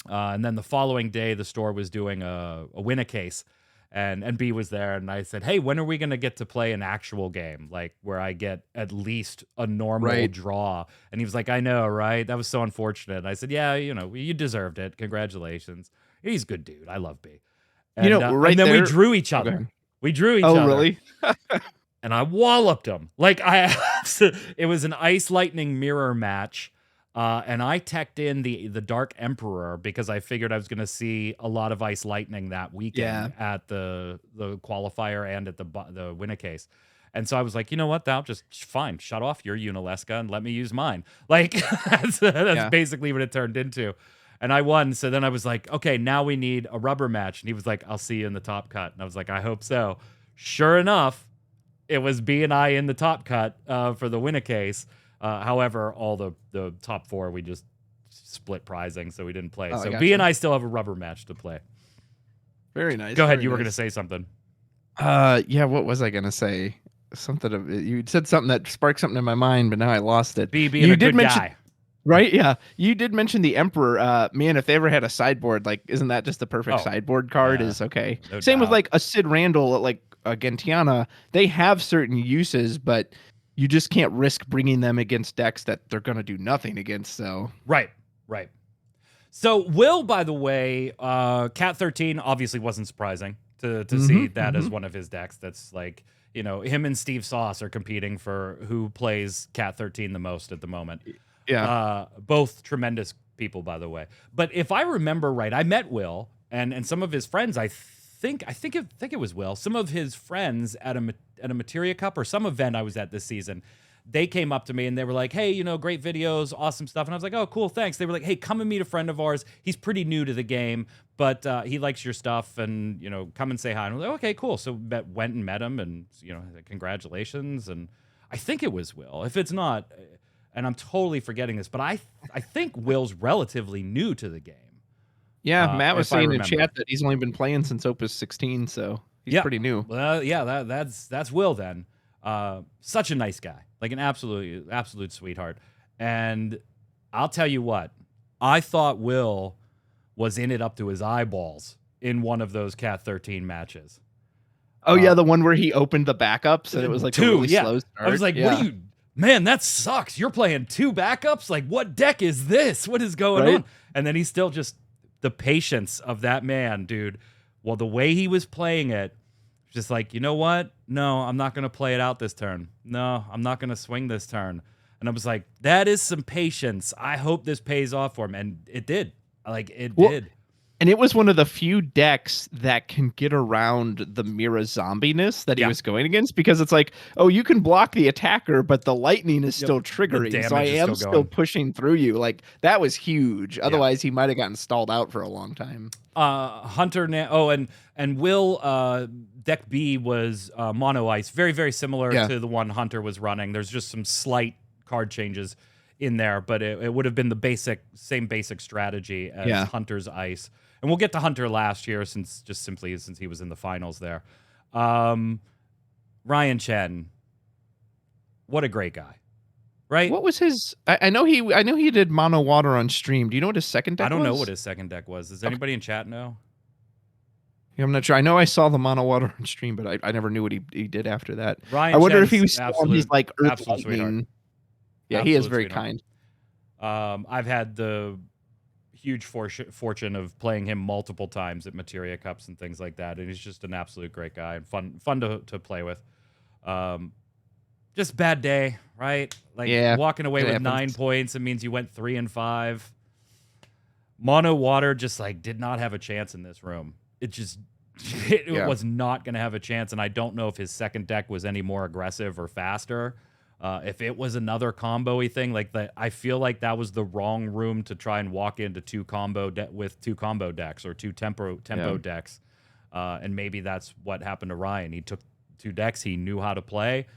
And then the following day, the store was doing a win-a-case. and B was there, and I said, "Hey, when are we gonna get to play an actual game, like where I get at least a normal Right. draw?" And he was like, "I know, right? That was so unfortunate." And I said, "Yeah, you deserved it. Congratulations." He's a good dude. I love B. And Right then we there. drew each Okay. other. We drew each Oh, other, really? and I walloped him. Like it was an Ice Lightning mirror match. And I teched in the Dark Emperor because I figured I was going to see a lot of Ice Lightning that Yeah. weekend at the qualifier and at the winner case. And so I was like, you know what? Thou just fine, shut off your Unalesca and let me use mine. Like that's Yeah. basically what it turned into. And I won. So then I was like, okay, now we need a rubber match. And he was like, I'll see you in the top cut. And I was like, I hope so. Sure enough, it was B and I in the top cut for the winner case. However, all the top four, we just split prizing, so we didn't play. Oh, I So B and gotcha. I still have a rubber match to play. Very nice. Go ahead. Very You were going to nice. say something. Yeah, what was I gonna say? Something of you said something that sparked something in my mind, but now I lost it. B being You a did good mention guy. right, yeah. You did mention the Emperor. Man, if they ever had a sideboard, like, isn't that just the perfect Oh, sideboard card? yeah, Is okay. no Same with doubt. like a Sid Randall, like a Gentiana. They have certain uses, but you just can't risk bringing them against decks that they're gonna do nothing against. So Right, right. So Will, by the way, Cat 13 obviously wasn't surprising to see that as one of his decks. That's like, him and Steve Sauce are competing for who plays Cat 13 the most at the moment. yeah. Both tremendous people, by the way. But if I remember right, I met Will and some of his friends. I think it was Will. Some of his friends at a Materia Cup or some event I was at this season. They came up to me and they were like, "Hey, great videos, awesome stuff." And I was like, "Oh, cool, thanks." They were like, "Hey, come and meet a friend of ours. He's pretty new to the game, but he likes your stuff, and come and say hi." And I was like, "Okay, cool." So went and met him, and congratulations. And I think it was Will. If it's not, and I'm totally forgetting this, but I think Will's relatively new to the game, Yeah, Matt was if I saying in remember. chat that he's only been playing since Opus 16, so he's Yeah. pretty new. Well, yeah, that's Will then. Such a nice guy, like an absolute sweetheart. And I'll tell you what, I thought Will was in it up to his eyeballs in one of those Cat 13 matches. Oh yeah, the one where he opened the backups and it was like a Two, really yeah. slow I was start. like, what Yeah. are you, man, that sucks. You're playing two backups? Like, what deck is this? What is going Right? on? And then he's still just the patience of that man, dude. Well, the way he was playing it, just like, you know what? No, I'm not going to play it out this turn. No, I'm not going to swing this turn. And I was like, that is some patience. I hope this pays off for him. And it did. Like, it Well, did. and it was one of the few decks that can get around the Mira zombiness that he Yeah. was going against, because it's like, oh, you can block the attacker, but the lightning is Yep. still The triggering. So I damage is am still still going. pushing through you. Like that was huge. Yeah. Otherwise, he might have gotten stalled out for a long time. Hunter and Will deck B was mono ice, very very similar Yeah. to the one Hunter was running. There's just some slight card changes in there, but it would have been the same basic strategy as Yeah. Hunter's ice. And we'll get to Hunter last year since he was in the finals there. Ryan Chen, what a great guy, right? What was his? I know he did mono water on stream. Do you know what his second deck I don't was? know what his second deck was. Does anybody in chat know? Yeah, I'm not sure. I know I saw the mono water on stream, but I never knew what he did after that. Ryan I wonder if Chen's he was still on his like Earth absolute sweetheart. Lightning. Yeah, he is Absolute very sweetheart. kind. I've had the huge fortune of playing him multiple times at Materia Cups and things like that, and he's just an absolute great guy and fun to play with. Just bad day, right? Like Yeah, walking away it with happens. 9 points, it means you went 3 and 5. Mono Water just like did not have a chance in this room. It Yeah. was not going to have a chance, and I don't know if his second deck was any more aggressive or faster. If it was another combo-y thing, like that, I feel like that was the wrong room to try and walk into two combo decks or two tempo Yeah. decks, and maybe that's what happened to Ryan. He took 2 decks he knew how to play,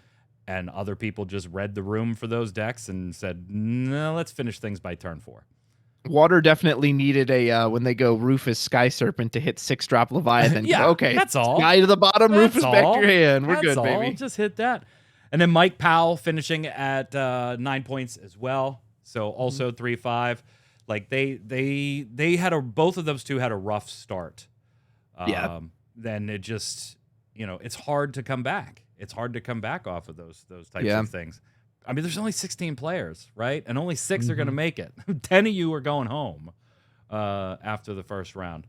and other people just read the room for those decks and said, "No, let's finish things by turn 4." Water definitely needed a when they go Rufus Sky Serpent to hit 6-drop Leviathan. Yeah, Okay, that's all. Sky to the bottom, That's Rufus back to your hand. We're That's good, all. baby. Just hit that. And then Mike Powell finishing at 9 points as well. So also 3-5. Like they had both of those two had a rough start. Yeah. then it just, it's hard to come back. It's hard to come back off of those types Yeah. of things. I mean, there's only 16 players, right? And only 6 are going to Mhm. make it. 10 of you are going home after the first round.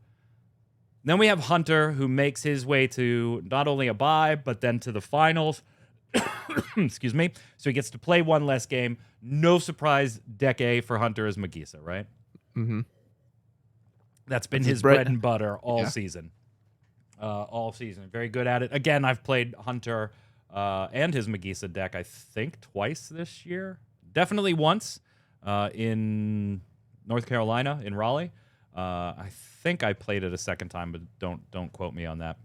Then we have Hunter, who makes his way to not only a bye, but then to the finals. Excuse me. So he gets to play one less game. No surprise, deck A for Hunter is Magisa, right? Mhm. That's been That's his bread. bread and butter all Yeah. season. All season. Very good at it. Again, I've played Hunter and his Magisa deck, I think, twice this year. Definitely once in North Carolina, in Raleigh. I think I played it a second time, but don't quote me on that.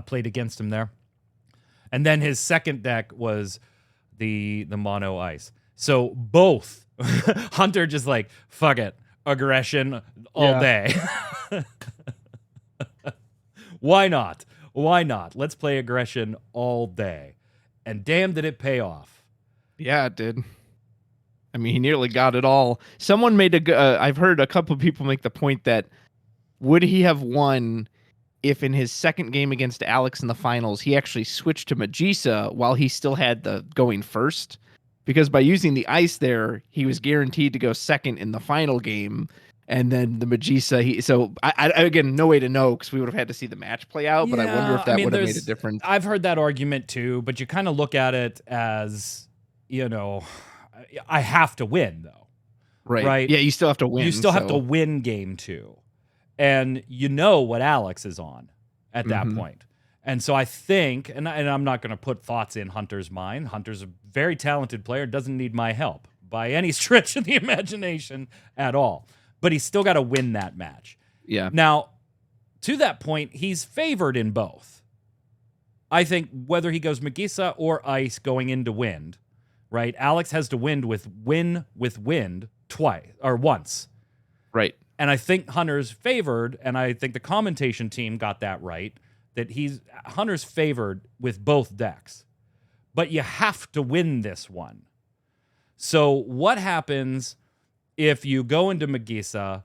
Played against him there. And then his second deck was the mono ice. So both Hunter just like, fuck it, aggression all Yeah. day. Why not? Why not? Let's play aggression all day. And damn, did it pay off. Yeah, it did. I mean, he nearly got it all. Someone made I've heard a couple of people make the point that would he have won if in his second game against Alex in the finals, he actually switched to Magisa while he still had the going first? Because by using the ice there, he was guaranteed to go second in the final game. And then the Magisa, I again, no way to know because we would have had to see the match play out. But I wonder if that would have made a difference. I've heard that argument too, but you kind of look at it as, I have to win though. Right? Yeah, you still have to win. You still have to win game 2. And you know what Alex is on at that point. And so I think, and I'm not going to put thoughts in Hunter's mind. Hunter's a very talented player, doesn't need my help by any stretch of the imagination at all. But he's still got to win that match. Yeah. Now, to that point, he's favored in both. I think whether he goes Magisa or Ice going into Wind, right? Alex has to win with Wind twice or once. Right. And I think Hunter's favored, and I think the commentation team got that right, that Hunter's favored with both decks. But you have to win this one. So what happens if you go into Magisa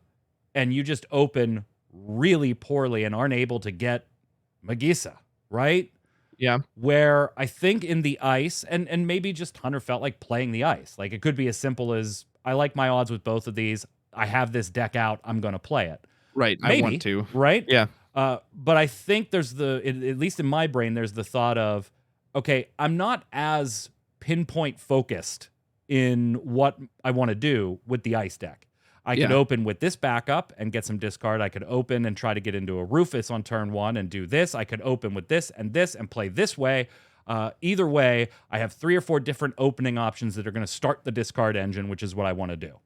and you just open really poorly and aren't able to get Magisa, right? Yeah. Where I think in the ice, and maybe just Hunter felt like playing the ice. Like it could be as simple as, I like my odds with both of these. I have this deck out. I'm going to play it. Right. Maybe, I want to. Right? Yeah. But I think there's at least in my brain, there's the thought of, okay, I'm not as pinpoint focused in what I want to do with the ice deck. I could open with this backup and get some discard. I could open and try to get into a Rufus on turn 1 and do this. I could open with this and play this way. Either way, I have 3 or 4 different opening options that are going to start the discard engine, which is what I want to do.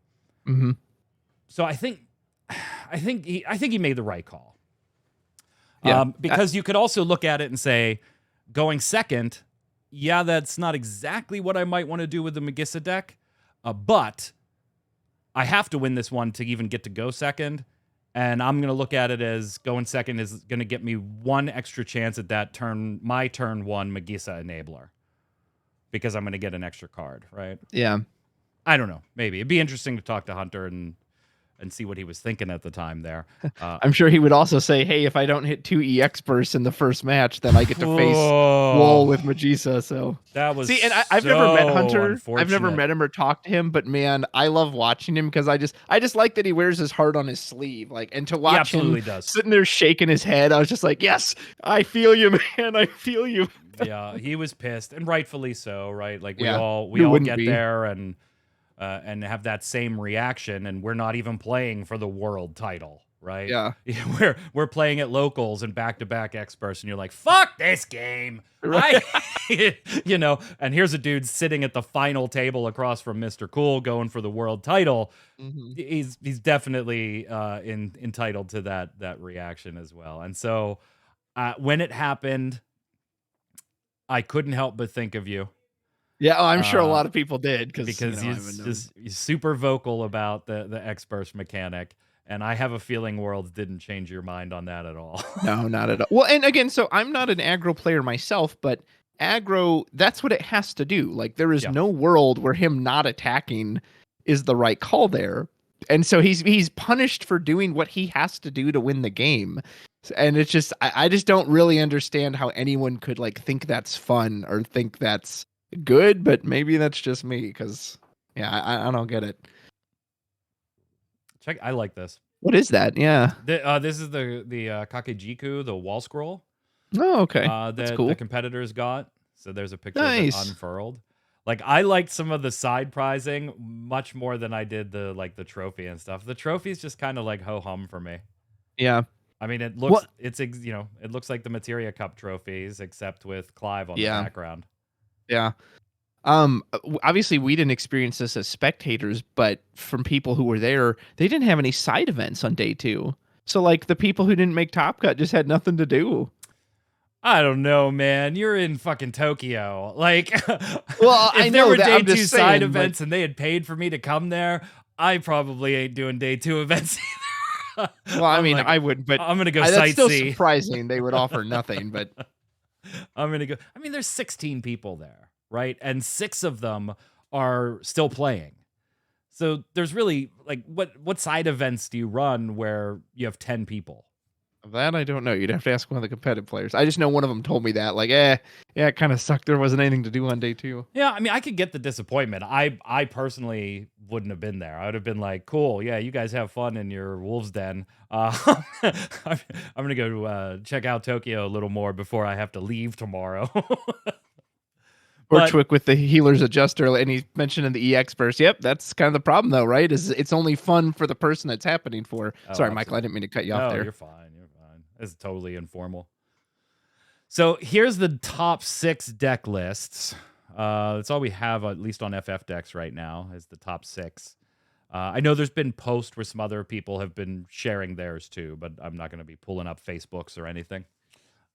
Mm-hmm. So I think he made the right call. Yeah. Because you could also look at it and say, going second, yeah, that's not exactly what I might want to do with the Magisa deck, but I have to win this one to even get to go second, and I'm going to look at it as going second is going to get me 1 extra chance at that turn, my turn 1 Magisa enabler, because I'm going to get an extra card, right? Yeah. I don't know. Maybe it'd be interesting to talk to Hunter and see what he was thinking at the time there. I'm sure he would also say, hey, if I don't hit 2 EX bursts in the first match, then I get to face Wall with Magisa. So that was and I've never met Hunter. I've never unfortunate. met him or talked to him, but man, I love watching him because I just like that he wears his heart on his sleeve. Like, and to watch him sitting there shaking his head, I was just like, yes, I feel you, man. I feel you. Yeah, he was pissed, and rightfully so, right? Like we Yeah, all get there and have that same reaction, and we're not even playing for the world title, right? Yeah. We're playing at locals and back-to-back experts, and you're like, fuck this game. Right. And here's a dude sitting at the final table across from Mr. Cool going for the world title. Mm-hmm. He's definitely entitled to that reaction as well. And so when it happened, I couldn't help but think of you. Yeah, I'm sure a lot of people did because he's super vocal about the X-Burst mechanic, and I have a feeling Worlds didn't change your mind on that at all. No, not at all. Well, and again, so I'm not an aggro player myself, but aggro, that's what it has to do. Like, there is no world where him not attacking is the right call there. And so he's punished for doing what he has to do to win the game. And it's just I just don't really understand how anyone could like think that's fun or think that's good, but maybe that's just me because yeah, I don't get it. Check. I like this. What is that? Yeah. This is the Kakejiku, the wall scroll Oh, okay. That's that the cool. competitors got. So there's a picture of it Nice. unfurled. Like I liked some of the side prizing much more than I did the trophy and stuff. The trophy's just kind of like ho hum for me. Yeah. I mean, What? it looks like the Materia Cup trophies except with Clive on the Yeah. background. Yeah. Obviously we didn't experience this as spectators, but from people who were there, they didn't have any side events on day 2. So like the people who didn't make Top Cut just had nothing to do. I don't know, man. You're in fucking Tokyo. Like, Well, I if there know were that. day I'm two just side saying, but events and they had paid for me to come there, I probably ain't doing day 2 events either. well, I I'm mean, like, I would, but I'm gonna go that's still sightsee. surprising they would offer nothing. But I'm gonna go. I mean, there's 16 people there, right? And 6 of them are still playing. So there's really like what side events do you run where you have 10 people? that I don't know. You'd have to ask one of the competitive players. I just know one of them told me that, like, yeah, it kind of sucked. There wasn't anything to do on day 2. Yeah, I mean, I could get the disappointment. I personally wouldn't have been there. I would have been like, cool, yeah, you guys have fun in your wolves den. I'm gonna go check out Tokyo a little more before I have to leave tomorrow. Or But Twick with the healer's adjuster, and he mentioned in the EX burst. Yep, that's kind of the problem, though, right? Is it's only fun for the person it's happening for. oh, Sorry, Michael, I absolutely. didn't mean to cut you off No, there. you're fine. You're fine. It's totally informal. So here's the top 6 deck lists. That's all we have, at least on FF decks right now, is the top 6. I know there's been posts where some other people have been sharing theirs too, but I'm not going to be pulling up Facebooks or anything.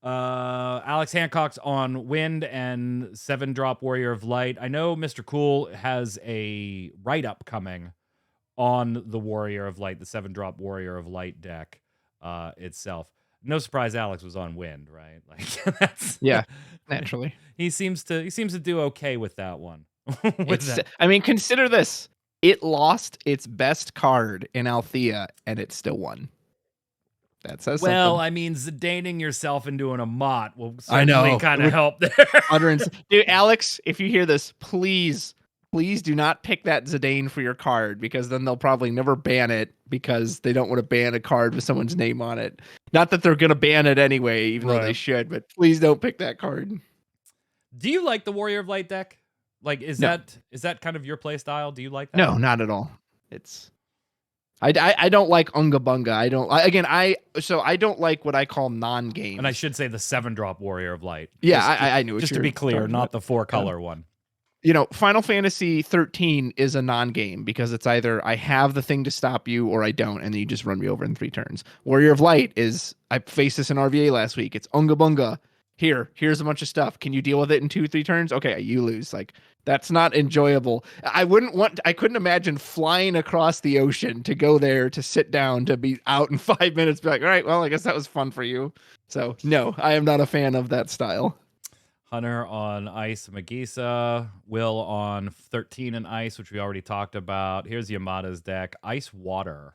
Alex Hancock's on Wind and 7-drop Warrior of Light. I know Mr. Cool has a write-up coming on the Warrior of Light, the 7-drop Warrior of Light deck itself. No surprise Alex was on Wind, right? Like that's Yeah, naturally. he seems to do okay with that one. With It's. that. I mean, consider this: it lost its best card in Althea, and it still won. That says Well, something. I mean, Zidaning yourself into an Amat will I certainly know. kind It of would help there. utterance. Dude, Alex, if you hear this, please do not pick that Zidane for your card because then they'll probably never ban it because they don't want to ban a card with someone's name on it. Not that they're going to ban it anyway, even though they Right. should, but please don't pick that card. Do you like the Warrior of Light deck? Like, No, is that kind of your play style? Do you like that? no, not at all. It's. I don't like Unga Bunga. I don't like what I call And I non-games. should say the 7-drop Warrior of Light. Yeah, I knew what Just you to were be clear, talking not about. the 4-color one. You know, Final Fantasy 13 is a non-game because it's either I have the thing to stop you or I don't, and then you just run me over in 3 turns. Warrior of Light is I faced this in RVA last week. It's Unga Bunga. Here's a bunch of stuff. Can you deal with it in 2-3 turns? Okay, you lose. Like that's not enjoyable. I couldn't imagine flying across the ocean to go there to sit down to be out in 5 minutes. Be like, all right, well, I guess that was fun for you. So no, I am not a fan of that style. Hunter on Ice Magisa. Will on 13 and Ice, which we already talked about. Here's Yamada's deck. Ice Water.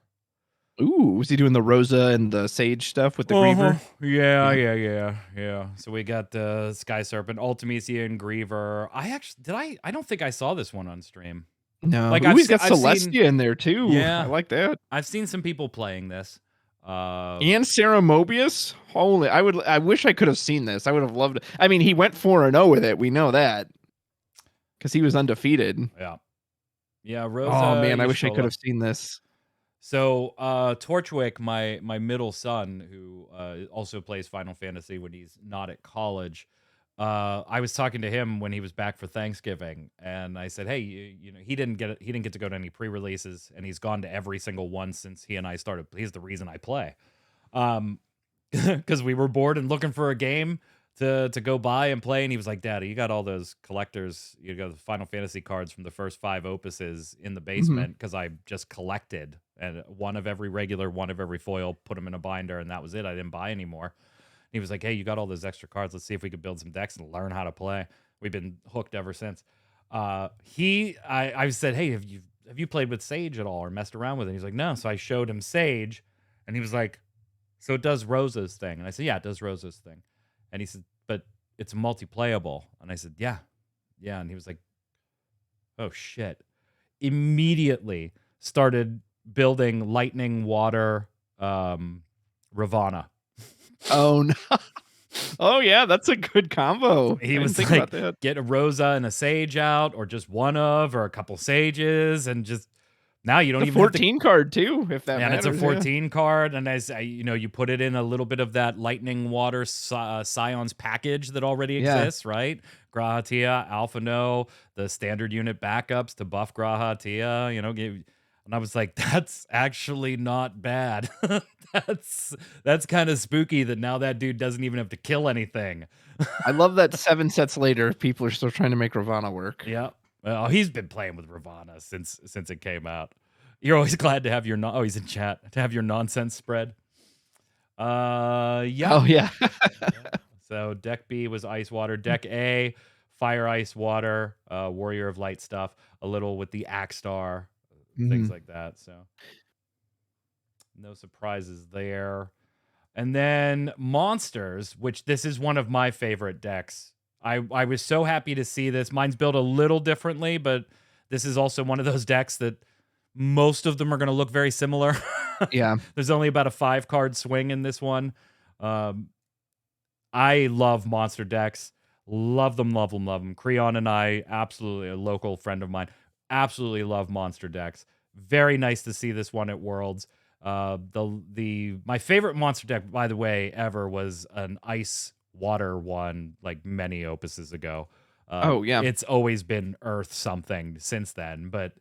Ooh, was he doing the Rosa and the Sage stuff with the Uh-huh. Griever? Yeah, Yeah. yeah. So we got Sky Serpent, Ultimecia, and Griever. I don't think I saw this one on stream. No. Like Ooh, he's got I've seen, Celestia in there too. I yeah, like that. I've seen some people playing this. And Sarah Mobius? Holy, I wish I could have seen this. I would have loved it. I mean, he went 4-0 with it. We know that. Because he was undefeated. Yeah. Yeah, Oh Rosa man, I wish I could Yashola. have seen this. So Torchwick, my middle son, who also plays Final Fantasy when he's not at college, I was talking to him when he was back for Thanksgiving, and I said, "Hey, you know, he didn't get to go to any pre-releases, and he's gone to every single one since he and I started. He's the reason I play, because we were bored and looking for a game to go buy and play. And he was like, Daddy, you got all those collectors, you got the Final Fantasy cards from the first 5 opuses in the Mhm. basement because I just collected and one of every regular, one of every foil, put them in a binder, and that was it. I didn't buy anymore. He was like, hey, you got all those extra cards. Let's see if we could build some decks and learn how to play. We've been hooked ever since. I said, hey, have you played with Sage at all or messed around with it? He's like, no. So I showed him Sage, and he was like, so it does Rosa's thing. And I said, yeah, it does Rosa's thing. And he said, but it's multiplayable. And I said, yeah. Yeah. And he was like, oh shit. Immediately started building lightning water Ravana. Oh no. Oh yeah, that's a good combo. He I didn't was think like, about that. get a Rosa and a Sage out, or just one of, or a couple Sages, and just now you don't The even have to. 14 card too, if that And it's a matters. Yeah. 14 card, and as you put it in a little bit of that lightning water Scions package that already Yeah. exists, right? Grahatia, Alpha No, the standard unit backups to buff Grahatia, and I was like, that's actually not bad. that's kind of spooky that now that dude doesn't even have to kill anything. I love that 7 sets later, people are still trying to make Ravana work. Yeah. Well, he's been playing with Ravana since it came out. You're always glad to have your he's in chat to have your nonsense spread. Yeah. Oh yeah. Yeah. So deck B was ice water. Deck A, fire, ice, water, warrior of light stuff. A little with the Axstar, things like that. So no surprises there. And then monsters, which this is one of my favorite decks. I was so happy to see this. Mine's built a little differently, but this is also one of those decks that most of them are going to look very similar. Yeah. There's only about a 5-card swing in this one. I love monster decks. Love them, love them, love them. Creon and I, absolutely, a local friend of mine, absolutely love monster decks. Very nice to see this one at Worlds. My favorite monster deck, by the way, ever was an ice water one, like many opuses ago. Oh yeah. It's always been Earth something since then, but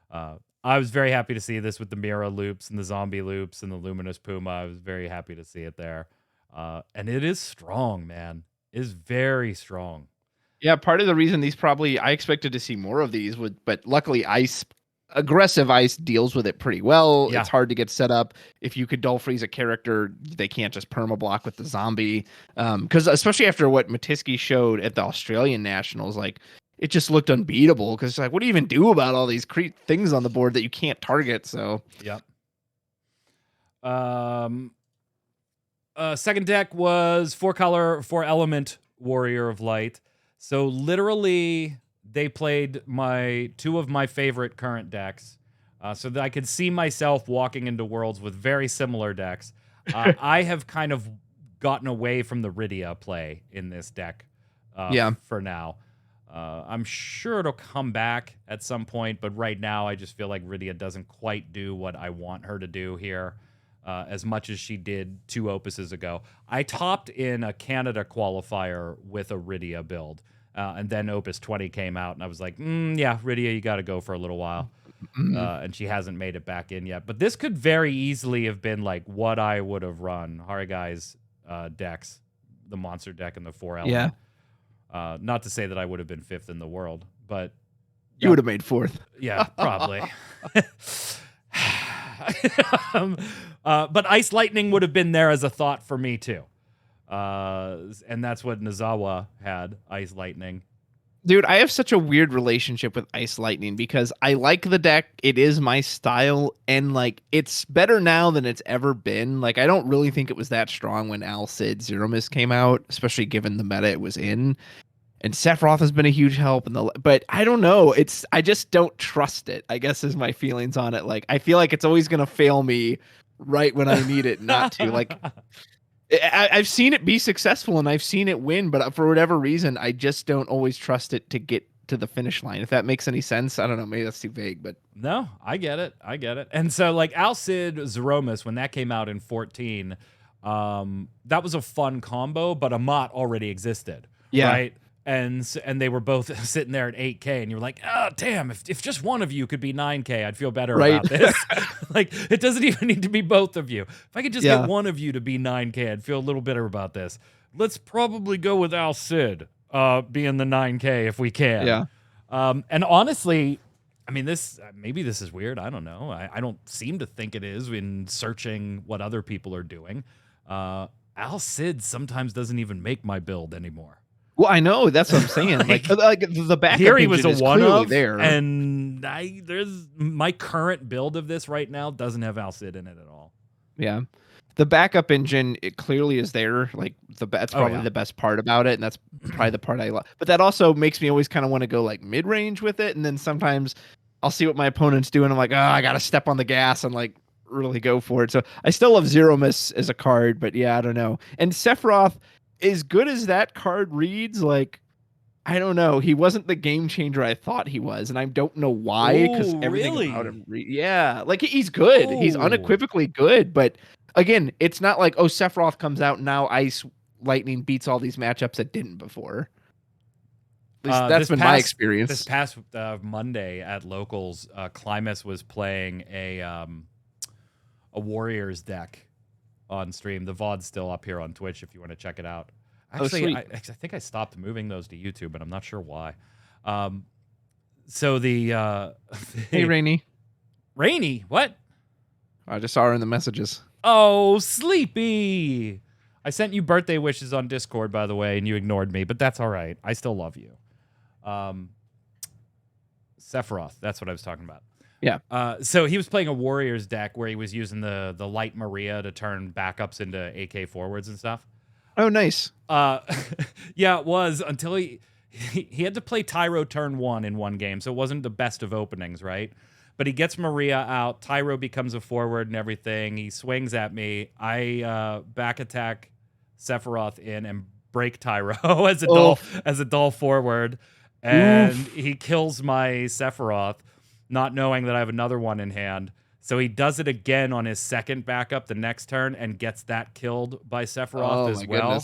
I was very happy to see this with the Mira loops and the zombie loops and the Luminous Puma. I was very happy to see it there. And it is strong, man. It is very strong. Yeah, part of the reason I expected to see more of these but luckily aggressive ice deals with it pretty well. Yeah. It's hard to get set up. If you could dull freeze a character, they can't just perma block with the zombie. Because especially after what Matisky showed at the Australian Nationals, like it just looked unbeatable. Because like, what do you even do about all these things on the board that you can't target? So yep. Second deck was 4-color, 4-element Warrior of Light. So literally, they played two of my favorite current decks, so that I could see myself walking into Worlds with very similar decks. I have kind of gotten away from the Rydia play in this deck for now. I'm sure it'll come back at some point, but right now I just feel like Rydia doesn't quite do what I want her to do here. As much as she did 2 opuses ago. I topped in a Canada qualifier with a Rydia build, and then Opus 20 came out, and I was like, yeah, Rydia, you got to go for a little while. And she hasn't made it back in yet. But this could very easily have been like what I would have run. Harigai's decks, the monster deck and the 4-element. yeah, not to say that I would have been 5th in the world, but... you would have made 4th. Yeah, probably. But Ice Lightning would have been there as a thought for me too. And that's what Nozawa had, Ice Lightning. Dude, I have such a weird relationship with Ice Lightning because I like the deck. It is my style, and like it's better now than it's ever been. Like I don't really think it was that strong when Al Cid Zero Mist came out, especially given the meta it was in. And Sephiroth has been a huge help, but I don't know. I just don't trust it, I guess is my feelings on it. Like I feel like it's always gonna fail me right when I need it not to. Like I've seen it be successful and I've seen it win, but for whatever reason, I just don't always trust it to get to the finish line. If that makes any sense, I don't know. Maybe that's too vague, but no, I get it. And so like Al Cid Zeromus, when that came out in 14, that was a fun combo, but Amat already existed. Yeah. Right. And they were both sitting there at 8K, and you're like, oh, damn, if just one of you could be 9K, I'd feel better about this. Like, it doesn't even need to be both of you. If I could just get one of you to be 9K, I'd feel a little better about this. Let's probably go with Al Cid being the 9K if we can. Yeah. And honestly, I mean, maybe this is weird. I don't know. I don't seem to think it is in searching what other people are doing. Al Cid sometimes doesn't even make my build anymore. Well, I know, that's what I'm saying. like the backup here he was a one of there, and there's my current build of this right now doesn't have Al Cid in it at all. Yeah, The backup engine, it clearly is there. Like that's Oh probably yeah. the best part about it, and that's probably the part I love. But that also makes me always kind of want to go like mid range with it, and then sometimes I'll see what my opponent's doing. I'm like, oh, I gotta step on the gas and like really go for it. So I still love Zero Miss as a card, but yeah, I don't know. And Sephiroth, as good as that card reads, like I don't know. He wasn't the game changer I thought he was, and I don't know why, because Oh, everything about really? him, yeah, like he's good. He's Oh. unequivocally good, but again, it's not like oh, Sephiroth comes out and now Ice Lightning beats all these matchups that didn't before. At least that's This been my past this experience. past Monday at locals, Climus was playing a Warriors deck on stream. The VOD's still up here on Twitch if you want to check it out. Oh, Actually, sweet. I think I stopped moving those to YouTube, but I'm not sure why. Um, so the Hey, Rainy. Rainy, what? I just saw her in the messages. Oh, Sleepy. I sent you birthday wishes on Discord, by the way, and you ignored me, but that's all right. I still love you. Sephiroth, that's what I was talking about. Yeah. So he was playing a Warriors deck where he was using the Light Maria to turn backups into AK forwards and stuff. Oh, nice. Yeah, it was until he had to play Tyro turn 1 in one game, so it wasn't the best of openings, right? But he gets Maria out, Tyro becomes a forward and everything. He swings at me. I back attack Sephiroth in and break Tyro as a doll forward, and Oof. he kills my Sephiroth, not knowing that I have another one in hand. So he does it again on his second backup the next turn and gets that killed by Sephiroth Oh as my well.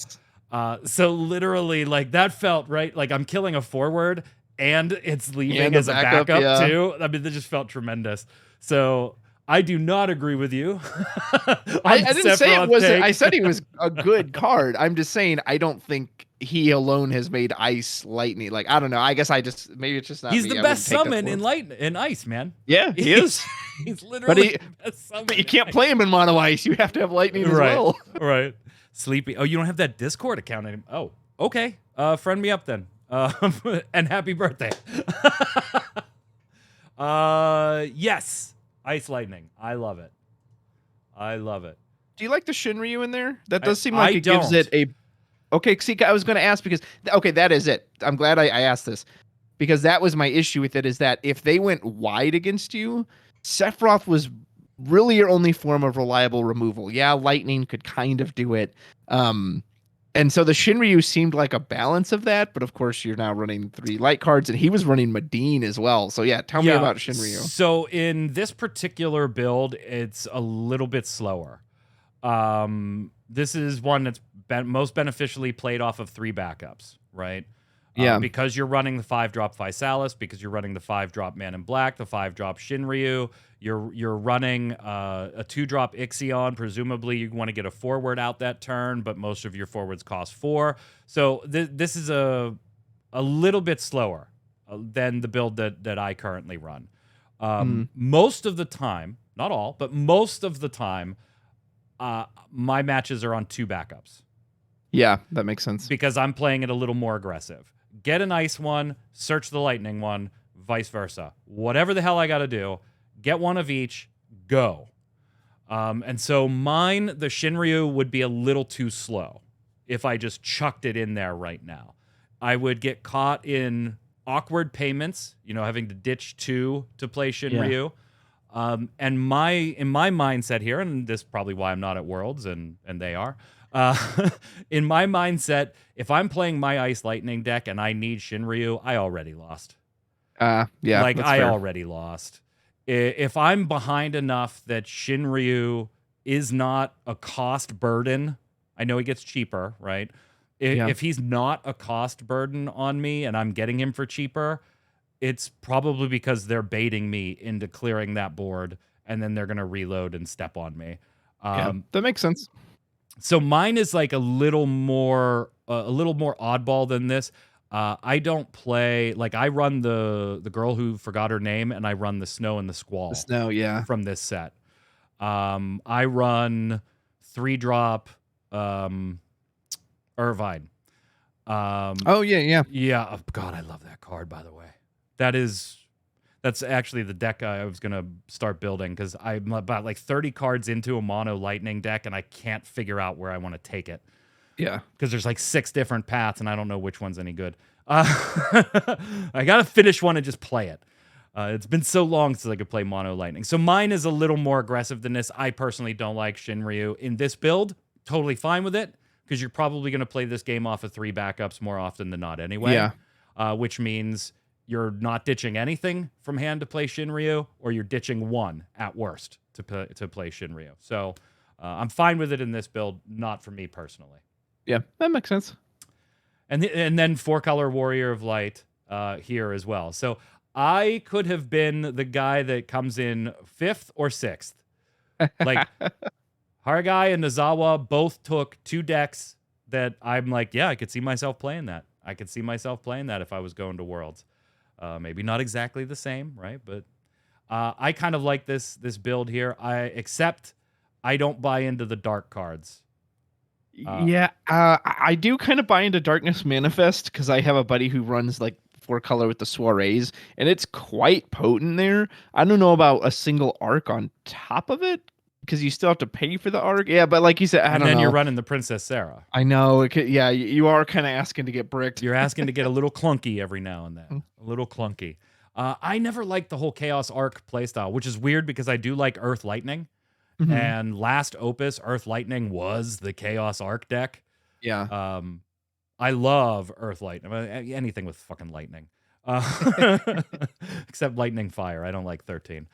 goodness. So literally, like that felt right. Like I'm killing a forward and it's leaving And the as a backup, backup yeah. too. I mean, that just felt tremendous. So I do not agree with you on I the didn't say it Sephiroth wasn't. take. I said he was a good card. I'm just saying I don't think he alone has made Ice Lightning. Like I don't know. I guess I just maybe it's just not He's the me. I best wouldn't take that summon for him. in ice, man. Yeah, he is. He's But literally he, the best summon but you in can't ice. play him in mono ice. You have to have lightning as Right, well. right. Sleepy. Oh, you don't have that Discord account anymore. Oh, okay. Friend me up then. And happy birthday. Yes. Ice Lightning. I love it. I love it. Do you like the Shinryu in there? That does seem I like it gives don't. it a. Okay, see, I was going to ask because okay, that is it. I'm glad I asked this because that was my issue with it. Is that if they went wide against you, Sephiroth was really your only form of reliable removal. Yeah, lightning could kind of do it. And so the Shinryu seemed like a balance of that, but of course you're now running 3 light cards, and he was running Medine as well. So yeah, tell me Yeah. about Shinryu. So in this particular build, it's a little bit slower. This is one that's most beneficially played off of 3 backups, right? Yeah. Because you're running the 5-drop Physalis, because you're running the 5-drop Man in Black, the 5-drop Shinryu, you're running a 2-drop Ixion. Presumably, you want to get a forward out that turn, but most of your forwards cost 4. So this is a little bit slower than the build that I currently run. Most of the time, not all, but most of the time, my matches are on 2 backups. Yeah, that makes sense. Because I'm playing it a little more aggressive. Get an ice one, search the lightning one, vice versa. Whatever the hell I got to do, get one of each, go. And so mine, the Shinryu, would be a little too slow if I just chucked it in there right now. I would get caught in awkward payments, having to ditch 2 to play Shinryu. And in my mindset here, and this is probably why I'm not at Worlds, and they are, in my mindset, if I'm playing my Ice Lightning deck and I need Shinryu, I already lost. Yeah, Like, that's I fair. already lost. If I'm behind enough that Shinryu is not a cost burden, I know he gets cheaper, right? If he's not a cost burden on me and I'm getting him for cheaper, it's probably because they're baiting me into clearing that board, and then they're going to reload and step on me. Yeah, that makes sense. So mine is like a little more oddball than this. I don't play, like, I run the girl who forgot her name, and I run the Snow and the Squall. The Snow, yeah. From this set. I run 3-drop Irvine. Oh yeah. Yeah. Oh, God, I love that card, by the way. That is That's actually the deck I was gonna start building because I'm about like 30 cards into a mono lightning deck, and I can't figure out where I want to take it Yeah. because there's like 6 different paths, and I don't know which one's any good. I gotta finish one and just play it. It's been so long since I could play mono lightning. So mine is a little more aggressive than this. I personally don't like Shinryu in this build. Totally fine with it because you're probably going to play this game off of 3 backups more often than not anyway. Yeah. Which means you're not ditching anything from hand to play Shinryu, or you're ditching one at worst to play Shinryu. So I'm fine with it in this build, not for me personally. Yeah, that makes sense. And then 4-color Warrior of Light here as well. So I could have been the guy that comes in 5th or 6th. Like Haragai and Nozawa both took 2 decks that I'm like, yeah, I could see myself playing that. I could see myself playing that if I was going to Worlds. Maybe not exactly the same, right? But I kind of like this build here. Except I don't buy into the dark cards. Yeah, I do kind of buy into Darkness Manifest because I have a buddy who runs like 4-color with the soirees, and it's quite potent there. I don't know about a single arc on top of it because you still have to pay for the arc. Yeah, but like you said, I don't know. And then you're running the Princess Sarah. I know. Yeah, you are kind of asking to get bricked. You're asking to get a little clunky every now and then. A little clunky. I never liked the whole Chaos Arc playstyle, which is weird because I do like Earth Lightning. Mhm. And last Opus, Earth Lightning was the Chaos Arc deck. Yeah. I love Earth Lightning. Anything with fucking lightning. Except Lightning Fire. I don't like 13.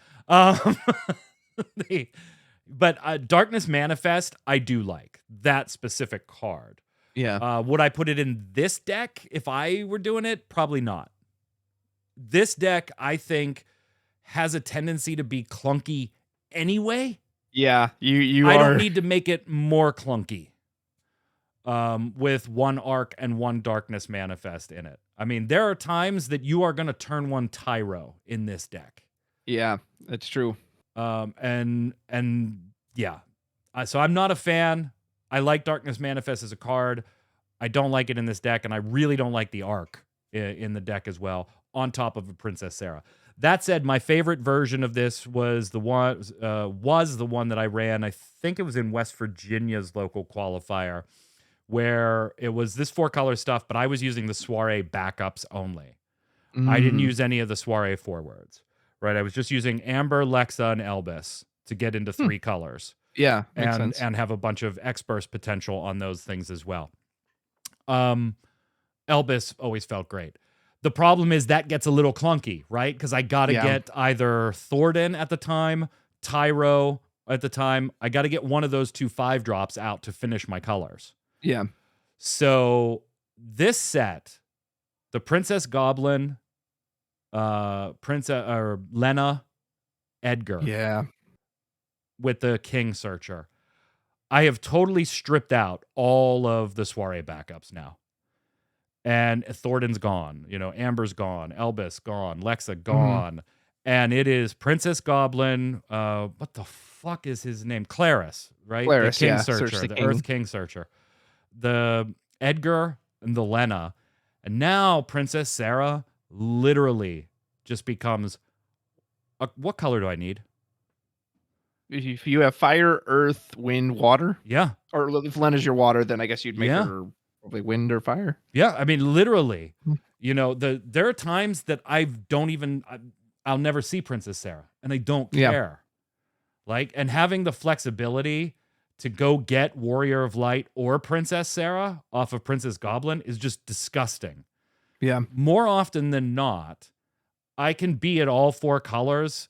But Darkness Manifest, I do like. That specific card. Yeah. Would I put it in this deck if I were doing it? Probably not. This deck, I think, has a tendency to be clunky anyway. Yeah, I don't need to make it more clunky with 1 Arc and 1 Darkness Manifest in it. I mean, there are times that you are going to turn 1 Tyro in this deck. Yeah, that's true. And yeah. So I'm not a fan. I like Darkness Manifest as a card. I don't like it in this deck, and I really don't like the Arc in the deck as well, on top of a Princess Sarah. That said, my favorite version of this was the one that I ran. I think it was in West Virginia's local qualifier, where it was this 4-color stuff, but I was using the soiree backups only. I didn't use any of the soiree forwards, right? I was just using Amber, Lexa, and Elvis to get into 3 colors. Yeah, makes sense. And have a bunch of X-Burst potential on those things as well. Elvis always felt great. The problem is that gets a little clunky, right? Because I got to get either Thornton at the time, Tyro at the time. I got to get one of those 2 5-drops out to finish my colors. Yeah. So this set, the Princess Goblin, Princess or Lena, Edgar. Yeah. With the King Searcher. I have totally stripped out all of the soiree backups now. And Thornton's gone, Amber's gone, Elvis gone, Lexa gone, and it is Princess Goblin. What the fuck is his name? Claris, right? Claris, the King yeah. Searcher, the Earth King Searcher, the Edgar and the Lena, and now Princess Sarah literally just becomes. What color do I need? If you have fire, earth, wind, water, yeah, or if Lena's your water, then I guess you'd make her probably wind or fire. Yeah, I mean, literally, there are times that I'll never see Princess Sarah, and I don't care. And having the flexibility to go get Warrior of Light or Princess Sarah off of Princess Goblin is just disgusting. Yeah. More often than not, I can be at all 4 colors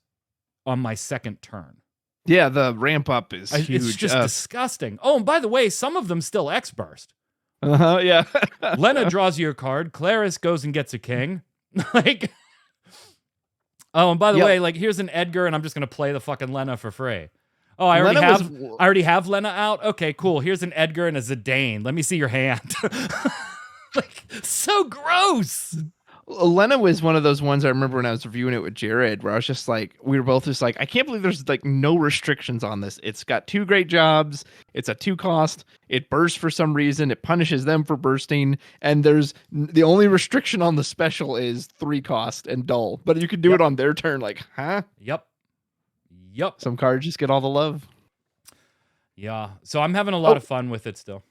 on my second turn. Yeah, the ramp up is huge. It's just disgusting. Oh, and by the way, some of them still X-Burst. Yeah. Lena draws you a card. Claris goes and gets a king. Oh, and by the way, here's an Edgar, and I'm just gonna play the fucking Lena for free. Oh, I already have Lena out. Okay, cool. Here's an Edgar and a Zidane. Let me see your hand. So gross. Elena was one of those ones I remember when I was reviewing it with Jared, where I was just like, we were both just like, I can't believe there's like no restrictions on this. It's got 2 great jobs. It's a 2 cost. It bursts for some reason. It punishes them for bursting. And the only restriction on the special is 3 cost and dull. But you can do it Yep. on their turn. Like, huh? Yep. Yep. Some cards just get all the love. Yeah. So I'm having a lot Oh, of fun with it still.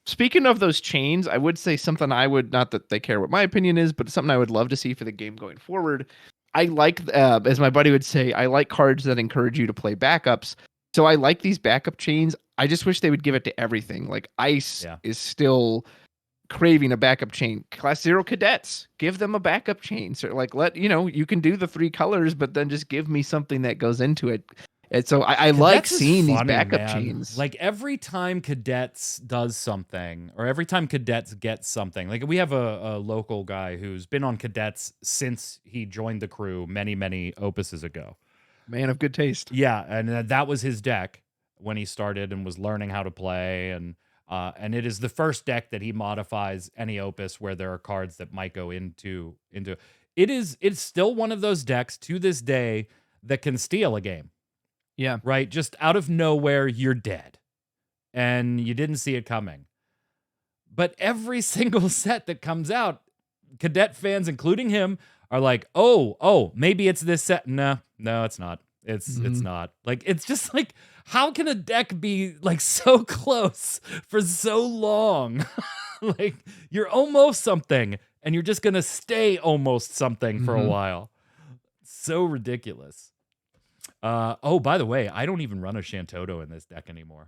speaking of those chains, I would say something I would, not that they care what my opinion is, but something I would love to see for the game going forward. I like, as my buddy would say, I like cards that encourage you to play backups. So I like these backup chains. I just wish they would give it to everything. Like Ice Yeah. is still craving a backup chain. Class 0 cadets, give them a backup chain. So like, you can do the 3 colors, but then just give me something that goes into it. And so I like Cadets is seeing these funny, backup man. chains. Like every time Cadets does something, or every time Cadets gets something, like we have a local guy who's been on Cadets since he joined the crew many, many opuses ago. Man of good taste. Yeah, and that was his deck when he started and was learning how to play, and it is the first deck that he modifies any opus where there are cards that might go into. It's still one of those decks to this day that can steal a game. Yeah. Right? Just out of nowhere, you're dead. And you didn't see it coming. But every single set that comes out, Cadet fans, including him, are like, maybe it's this set. No, it's not. It's not. Like, it's just like, how can a deck be like so close for so long? Like, you're almost something, and you're just gonna stay almost something for a while. So ridiculous. By the way, I don't even run a Shantoto in this deck anymore.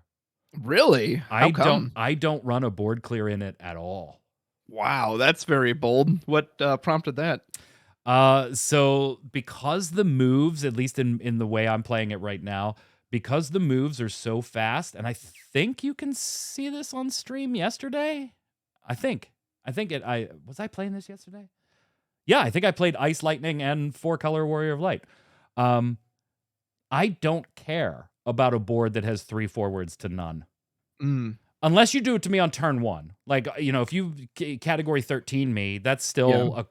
Really? How come? I don't run a board clear in it at all. Wow, that's very bold. What prompted that? So because the moves, at least in the way I'm playing it right now, because the moves are so fast, and I think you can see this on stream yesterday. I was I playing this yesterday? Yeah, I think I played Ice Lightning and 4-color Warrior of Light. I don't care about a board that has 3 forwards to none. Unless you do it to me on turn 1. Like, if you category 13 me, that's still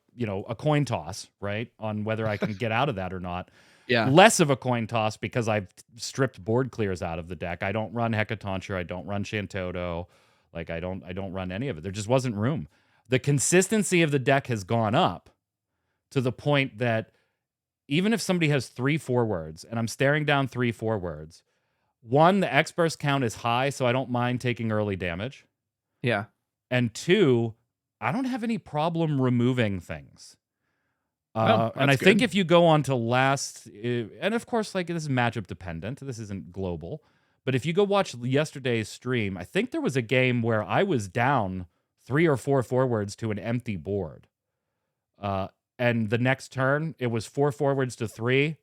a coin toss, right? On whether I can get out of that or not. Yeah. Less of a coin toss because I've stripped board clears out of the deck. I don't run Hecatoncheir, I don't run Shantoto. Like, I don't run any of it. There just wasn't room. The consistency of the deck has gone up to the point that even if somebody has 3 forwards and I'm staring down 3 forwards, 1, the X-Burst count is high, so I don't mind taking early damage. Yeah. And 2, I don't have any problem removing things. And I think if you go on to last, and of course, like, this is matchup dependent. This isn't global. But if you go watch yesterday's stream, I think there was a game where I was down 3 or 4 forwards to an empty board. And the next turn, it was 4 forwards to 3,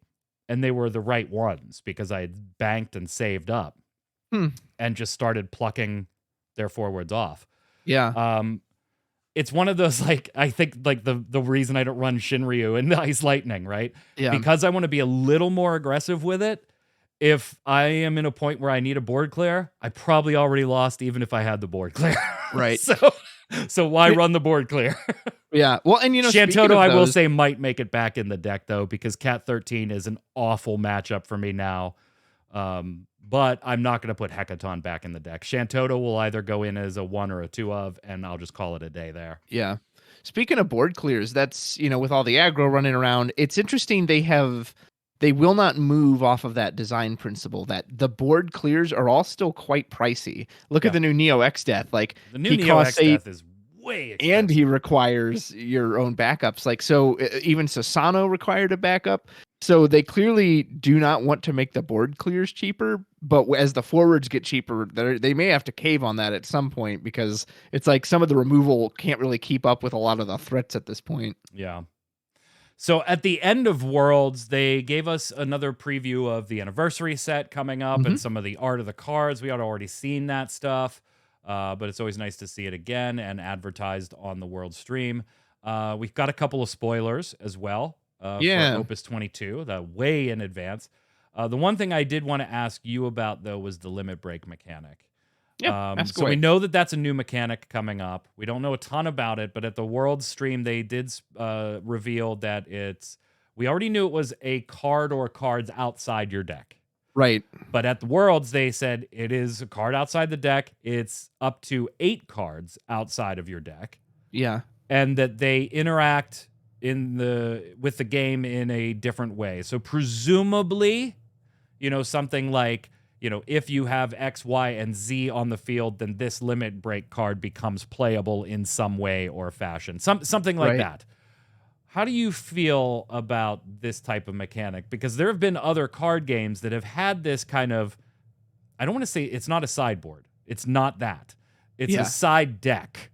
and they were the right ones because I had banked and saved up and just started plucking their forwards off. Yeah. It's one of those, like, I think, like, the reason I don't run Shinryu and Ice Lightning, right? Yeah. Because I want to be a little more aggressive with it. If I am in a point where I need a board clear, I probably already lost even if I had the board clear. Right. So why run the board clear? Yeah. Well, and Shantoto, I will say, might make it back in the deck, though, because Cat 13 is an awful matchup for me now. But I'm not going to put Hecaton back in the deck. Shantoto will either go in as a 1 or a 2 of, and I'll just call it a day there. Yeah. Speaking of board clears, that's, with all the aggro running around, it's interesting they will not move off of that design principle that the board clears are all still quite pricey. Look at the new Neo X Death. Like, the new Neo X Death is way expensive. And he requires your own backups. Like, so even Sasano required a backup. So they clearly do not want to make the board clears cheaper, but as the forwards get cheaper, they may have to cave on that at some point because it's like some of the removal can't really keep up with a lot of the threats at this point. Yeah. So at the end of Worlds, they gave us another preview of the anniversary set coming up and some of the art of the cards. We had already seen that stuff, but it's always nice to see it again and advertised on the World stream. We've got a couple of spoilers as well for Opus 22, way in advance. The one thing I did want to ask you about, though, was the limit break mechanic. Yeah, ask So we away. know that that's a new mechanic coming up. We don't know a ton about it, but at the World stream, they did reveal that we already knew it was a card or cards outside your deck. Right. But at the Worlds, they said it is a card outside the deck. It's up to 8 cards outside of your deck. Yeah. And that they interact with the game in a different way. So presumably, something like, if you have X, Y, and Z on the field, then this limit break card becomes playable in some way or fashion. Something like Right. that. How do you feel about this type of mechanic? Because there have been other card games that have had this kind of, I don't want to say it's not a sideboard. It's not that. It's a Yeah. side deck.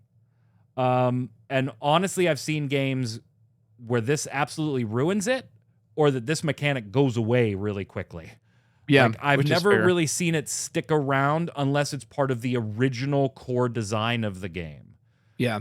And honestly, I've seen games where this absolutely ruins it, or that this mechanic goes away really quickly. Yeah. Like, I've Which is never fair. really seen it stick around unless it's part of the original core design of the game. Yeah.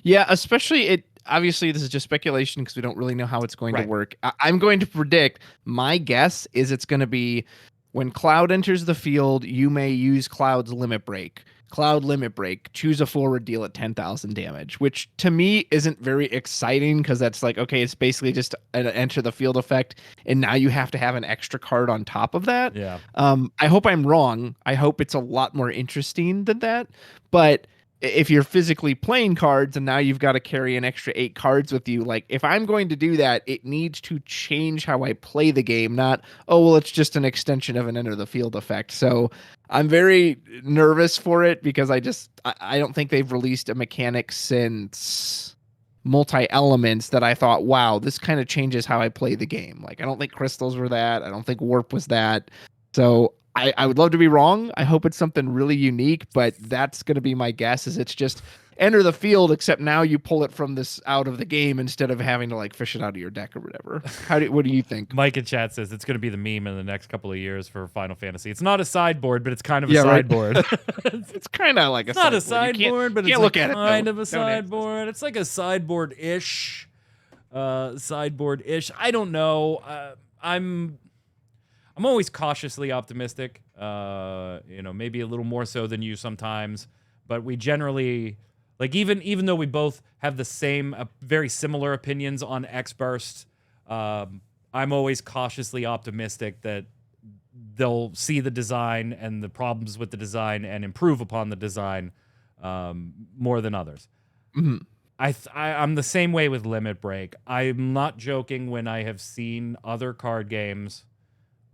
Yeah, especially obviously this is just speculation because we don't really know how it's going to Right. work. I'm going to predict, my guess is it's going to be when Cloud enters the field, you may use Cloud's limit break. Cloud limit break, choose a forward, deal at 10,000 damage, which to me isn't very exciting because that's like, okay, it's basically just an enter the field effect, and now you have to have an extra card on top of that. Yeah. I hope I'm wrong. I hope it's a lot more interesting than that. But if you're physically playing cards and now you've got to carry an extra 8 cards with you, like if I'm going to do that, it needs to change how I play the game, not, oh, well, it's just an extension of an enter the field effect. So I'm very nervous for it because I don't think they've released a mechanic since multi-elements that I thought, wow, this kind of changes how I play the game. Like, I don't think crystals were that. I don't think warp was that. So I would love to be wrong. I hope it's something really unique, but that's going to be my guess is it's just enter the field, except now you pull it from this out of the game instead of having to like fish it out of your deck or whatever. What do you think? Mike in chat says it's going to be the meme in the next couple of years for Final Fantasy. It's not a sideboard, but it's kind of a Yeah, right. sideboard. It's kind of like It's not a sideboard, but it's look like at it, kind though. of a sideboard. It's like a sideboard-ish. Sideboard-ish. I don't know. I'm always cautiously optimistic. Maybe a little more so than you sometimes. But we generally, like, even though we both have the same, very similar opinions on X-Burst, I'm always cautiously optimistic that they'll see the design and the problems with the design and improve upon the design more than others. Mm-hmm. I'm the same way with Limit Break. I'm not joking when I have seen other card games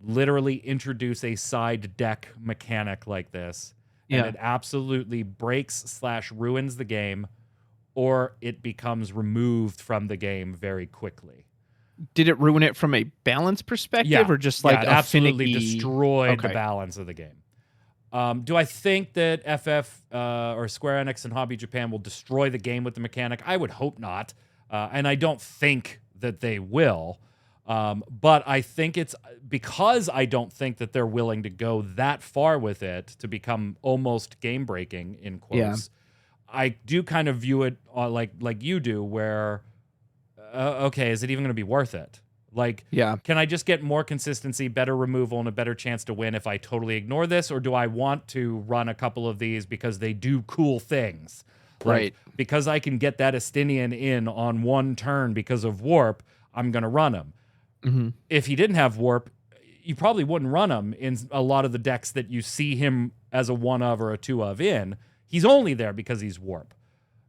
literally introduce a side deck mechanic like this, and it absolutely breaks/ruins the game, or it becomes removed from the game very quickly. Did it ruin it from a balance perspective, or just like it a absolutely finicky... destroyed the balance of the game? Do I think that FF or Square Enix and Hobby Japan will destroy the game with the mechanic? I would hope not, and I don't think that they will. But I think it's because I don't think that they're willing to go that far with it to become almost game breaking in quotes. Yeah. I do kind of view it like you do, where okay, is it even going to be worth it? Like, can I just get more consistency, better removal, and a better chance to win if I totally ignore this, or do I want to run a couple of these because they do cool things? Right. Because I can get that Estinian in on one turn because of warp, I'm going to run him. Mm-hmm. If he didn't have warp, you probably wouldn't run him in a lot of the decks that you see him as a 1 of or a 2 of in. He's only there because he's warp.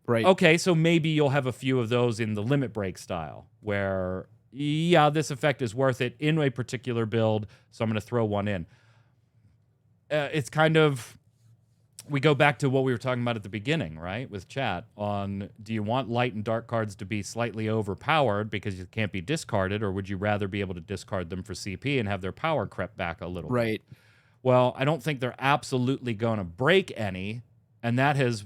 Right. Okay, so maybe you'll have a few of those in the limit break style where, this effect is worth it in a particular build, so I'm going to throw one in. It's kind of... We go back to what we were talking about at the beginning, right, with chat, on do you want light and dark cards to be slightly overpowered because you can't be discarded, or would you rather be able to discard them for CP and have their power creep back a little bit? Right. Well, I don't think they're absolutely going to break any, and that is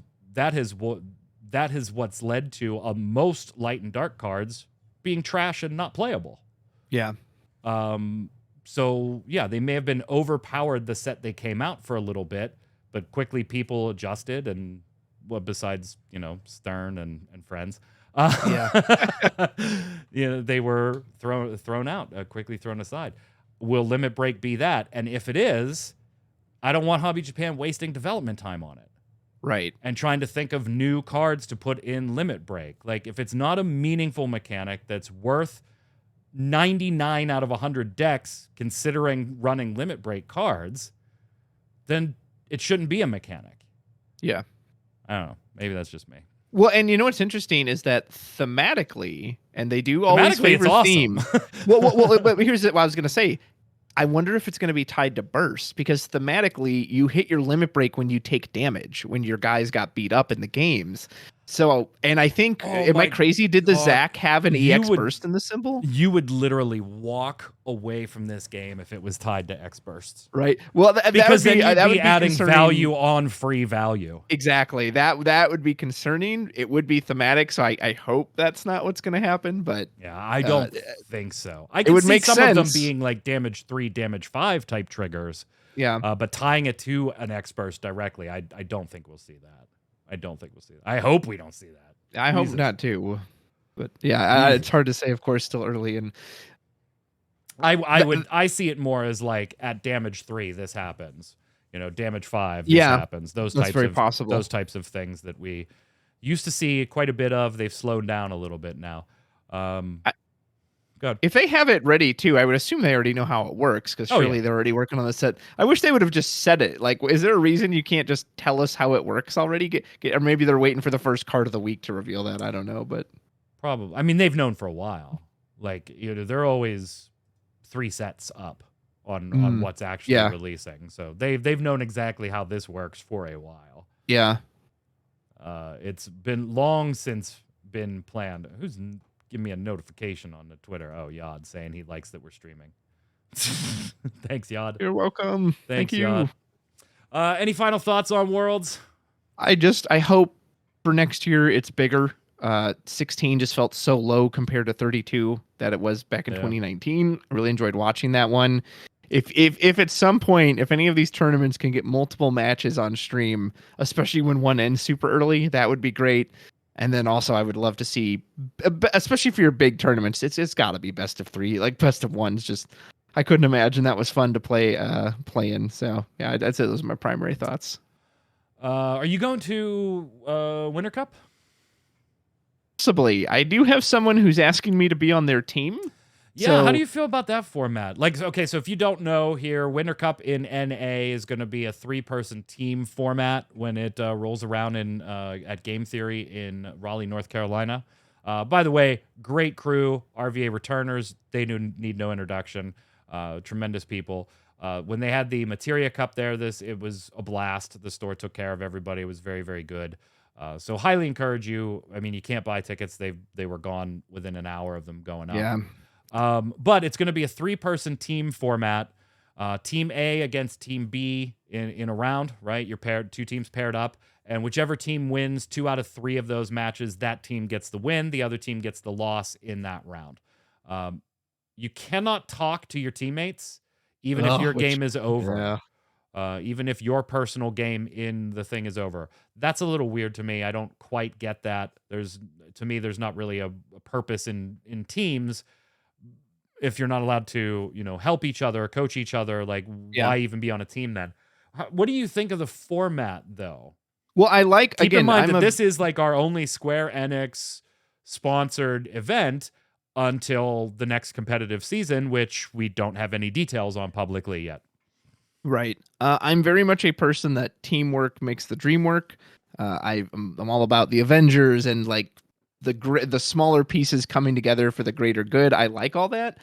what's led to most light and dark cards being trash and not playable. Yeah. So, they may have been overpowered the set they came out for a little bit, but quickly people adjusted, and besides, Stern and friends, they were thrown out, quickly thrown aside. Will Limit Break be that? And if it is, I don't want Hobby Japan wasting development time on it Right. and trying to think of new cards to put in Limit Break. Like, if it's not a meaningful mechanic that's worth 99 out of 100 decks, considering running Limit Break cards, then it shouldn't be a mechanic. Yeah. I don't know. Maybe that's just me. Well, and you know what's interesting is that thematically, and they do always favor it's awesome. theme. well, but here's what I was going to say. I wonder if it's going to be tied to burst, because thematically, you hit your limit break when you take damage, when your guys got beat up in the games. So, and I think, am I crazy? Did the Zach have an EX burst in the symbol? You would literally walk away from this game if it was tied to X bursts. Right. Well, because that then would be adding concerning. value on free value. Exactly. That would be concerning. It would be thematic, so I hope that's not what's going to happen. But yeah, I don't think so. I can would see make some sense. of them being like damage 3, damage 5 type triggers. Yeah. But tying it to an X burst directly, I don't think we'll see that. I don't think we'll see that. I hope we don't see that. I hope not too. But yeah, it's hard to say. Of course, still early, and I see it more as like at damage 3 this happens. You know, damage 5 this happens. That's very possible. Those types of things that we used to see quite a bit of. They've slowed down a little bit now. Good. If they have it ready too, I would assume they already know how it works, because surely they're already working on the set. I wish they would have just said it. Like, is there a reason you can't just tell us how it works already? Or maybe they're waiting for the first card of the week to reveal that. I don't know, but probably. I mean, they've known for a while. Like, you know, they're always 3 sets up on what's actually releasing. So they've known exactly how this works for a while. Yeah. It's been long since been planned. Who's give me a notification on the Twitter? Oh, Yod saying he likes that we're streaming. Thanks, Yod. You're welcome. Thank you. Yod. Any final thoughts on Worlds? I hope for next year it's bigger. 16 just felt so low compared to 32 that it was back in 2019. I really enjoyed watching that one. If at some point, if any of these tournaments can get multiple matches on stream, especially when one ends super early, that would be great. And then also, I would love to see, especially for your big tournaments, it's got to be best of 3, like best of 1s. Just, I couldn't imagine that was fun to play in. So yeah, I'd say those are my primary thoughts. Are you going to Winter Cup? Possibly. I do have someone who's asking me to be on their team. Yeah, so, how do you feel about that format? Like, okay, so if you don't know here, Winter Cup in NA is going to be a 3-person team format when it rolls around in at Game Theory in Raleigh, North Carolina. By the way, great crew, RVA returners. They need no introduction. Tremendous people. When they had the Materia Cup there, it was a blast. The store took care of everybody. It was very, very good. So highly encourage you. I mean, you can't buy tickets. They were gone within an hour of them going up. Yeah. But it's going to be a 3-person team format. Team A against Team B in a round, right? You're paired, 2 teams paired up, and whichever team wins 2 out of 3 of those matches, that team gets the win. The other team gets the loss in that round. You cannot talk to your teammates, even if your game is over. Even if your personal game in the thing is over. That's a little weird to me. I don't quite get that. There's not really a purpose in teams if you're not allowed to, you know, help each other, coach each other. Like, why even be on a team then? What do you think of the format, though? Well, keep in mind that this is like our only Square Enix sponsored event until the next competitive season, which we don't have any details on publicly yet. Right. I'm very much a person that teamwork makes the dream work. I'm all about the Avengers and like the smaller pieces coming together for the greater good. I like all that.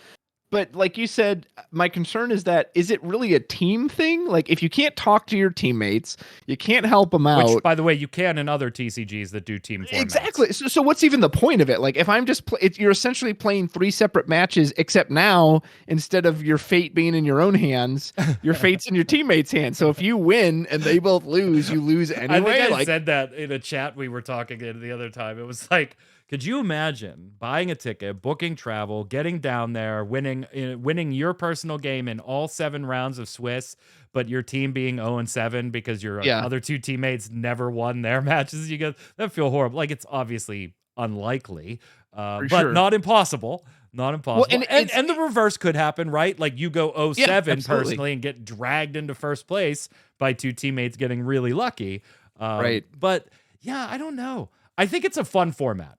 But like you said, my concern is it really a team thing? Like, if you can't talk to your teammates, you can't help them out. Which, by the way, you can in other TCGs that do team formats. Exactly. So what's even the point of it? Like, if I'm just you're essentially playing 3 separate matches, except now instead of your fate being in your own hands, your fate's in your teammates' hands. So if you win and they both lose, you lose anyway. I think I said that in a chat we were talking in the other time. It was like, could you imagine buying a ticket, booking travel, getting down there, winning your personal game in all 7 rounds of Swiss, but your team being 0-7 because your other 2 teammates never won their matches? You go, that feel horrible. Like, it's obviously unlikely, but not impossible. Not Well, impossible. and And the reverse could happen, right? Like you go yeah, 0-7 absolutely. personally and get dragged into first place by two teammates getting really lucky. Right. But yeah, I don't know. I think it's a fun format.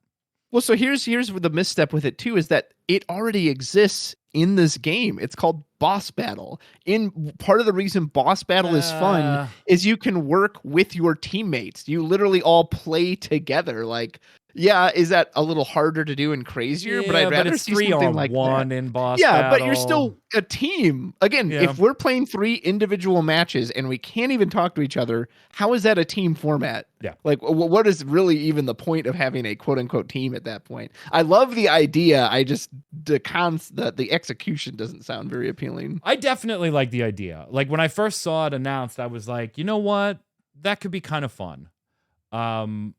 Well, so here's where the misstep with it too is that it already exists in this game. It's called boss battle. In part of the reason boss battle is fun Uh, is you can work with your teammates. You literally all play together. Like, yeah, is that a little harder to do and crazier? But yeah, I'd but rather it's see three something on like that. one in boss Yeah, but you're battle. still a team. Again, Yeah. if we're playing 3 individual matches and we can't even talk to each other, how is that a team format? Yeah. Like, what is really even the point of having a quote unquote team at that point? I love the idea. I just the execution doesn't sound very appealing. I definitely like the idea. Like when I first saw it announced, I was like, you know what? That could be kind of fun. Um,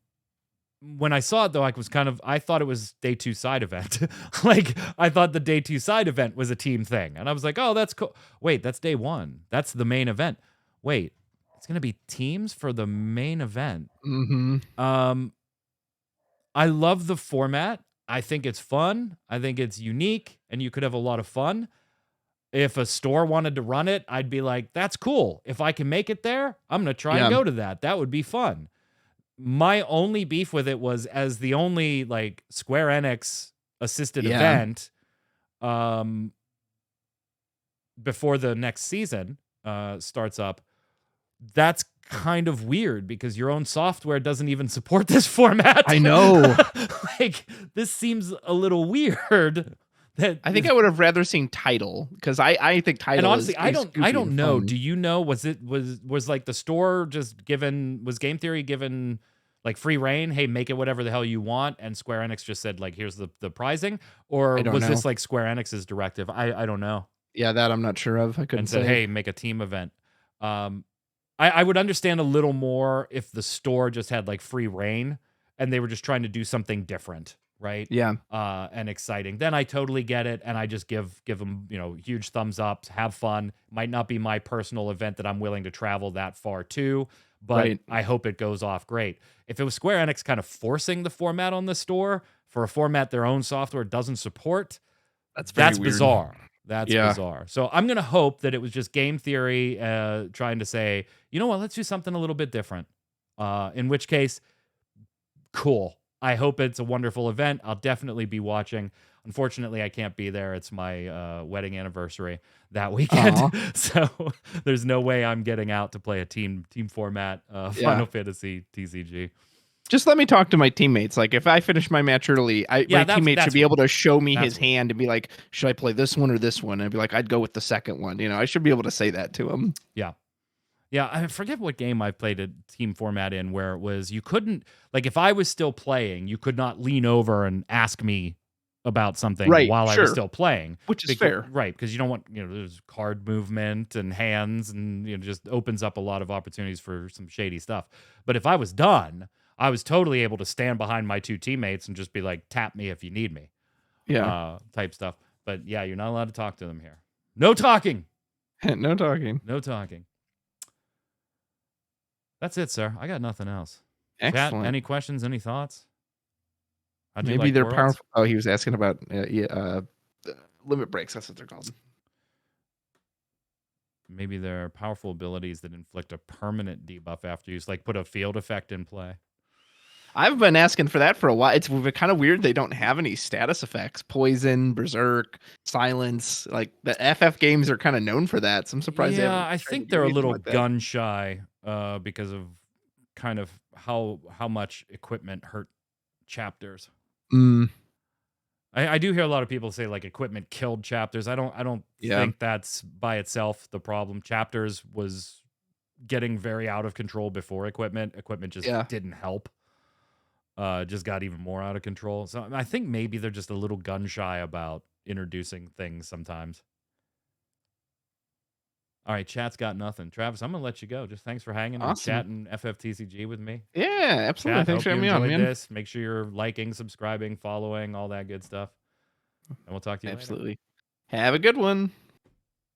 when I saw it though, I thought it was day 2 side event. Like I thought the day 2 side event was a team thing. And I was like, oh, that's cool. Wait, that's day 1. That's the main event. Wait, it's gonna be teams for the main event. Mm-hmm. Um, I love the format. I think it's fun. I think it's unique, and you could have a lot of fun. If a store wanted to run it, I'd be like, that's cool. If I can make it there, I'm gonna try and Yeah. go to that. That would be fun. My only beef with it was as the only like Square Enix assisted Yeah. event um before the next season starts up. That's kind of weird because your own software doesn't even support this format. I know. Like this seems a little weird that I think I would have rather seen Title because I think and Title honestly, is I goofy don't and know. fun. Do you know was like the store just given was Game Theory given like free reign? Hey, make it whatever the hell you want, and Square Enix just said like here's the pricing, or I don't was know. this like Square Enix's directive? I don't know. Yeah, that I'm not sure of. I couldn't And said say. hey, make a team event. Um, I would understand a little more if the store just had like free reign and they were just trying to do something different, right? Yeah. And exciting. Then I totally get it, and I just give them huge thumbs up. Have fun. Might not be my personal event that I'm willing to travel that far to, but Right. I hope it goes off great. If it was Square Enix kind of forcing the format on the store for a format their own software doesn't support, That's very that's weird. bizarre. That's Yeah. bizarre. So I'm gonna hope that it was just game theory trying to say, you know what, let's do something a little bit different. In which case, cool. I hope it's a wonderful event. I'll definitely be watching. Unfortunately, I can't be there. It's my wedding anniversary that weekend, Aw. so there's no way I'm getting out to play a team format Yeah. Final Fantasy TCG. Just let me talk to my teammates. Like if I finish my match early, Yeah, my teammate should that's be able to show me that's his hand and be like, "Should I play this one or this one?" And I'd be like, "I'd go with the second one." You know, I should be able to say that to him. yeah. Yeah, I forget what game I played a team format in where it was you couldn't like if I was still playing, you could not lean over and ask me about something Right. while I was Sure. still playing. Which is fair. Right, because you don't want, there's card movement and hands and just opens up a lot of opportunities for some shady stuff. But if I was done, I was totally able to stand behind my two teammates and just be like, tap me if you need me, Yeah. type stuff. But yeah, you're not allowed to talk to them here. No talking. No talking. No talking. That's it, sir. I got nothing else. Chat, Excellent. any questions, any thoughts? How'd you Maybe like they're Worlds? powerful. Oh, he was asking about limit breaks. That's what they're called. Maybe they're powerful abilities that inflict a permanent debuff after use, like put a field effect in play. I've been asking for that for a while. It's kind of weird they don't have any status effects. Poison, Berserk, Silence. Like the FF games are kind of known for that. So I'm surprised they Yeah, haven't I tried to think do they're a anything little like that. gun shy because of kind of how much equipment hurt chapters. Mm, I do hear a lot of people say like equipment killed chapters. I don't yeah. think that's by itself the problem. Chapters was getting very out of control before equipment. Equipment just Yeah. didn't help. Just got even more out of control. So I think maybe they're just a little gun shy about introducing things sometimes. All right, chat's got nothing. Travis, I'm gonna let you go. Just thanks for hanging and Awesome. chatting FFTCG with me. Yeah, absolutely. Chat, Thanks hope for you having me on, enjoyed man. this. Make sure you're liking, subscribing, following, all that good stuff. And we'll talk to you later. Absolutely. Have a good one.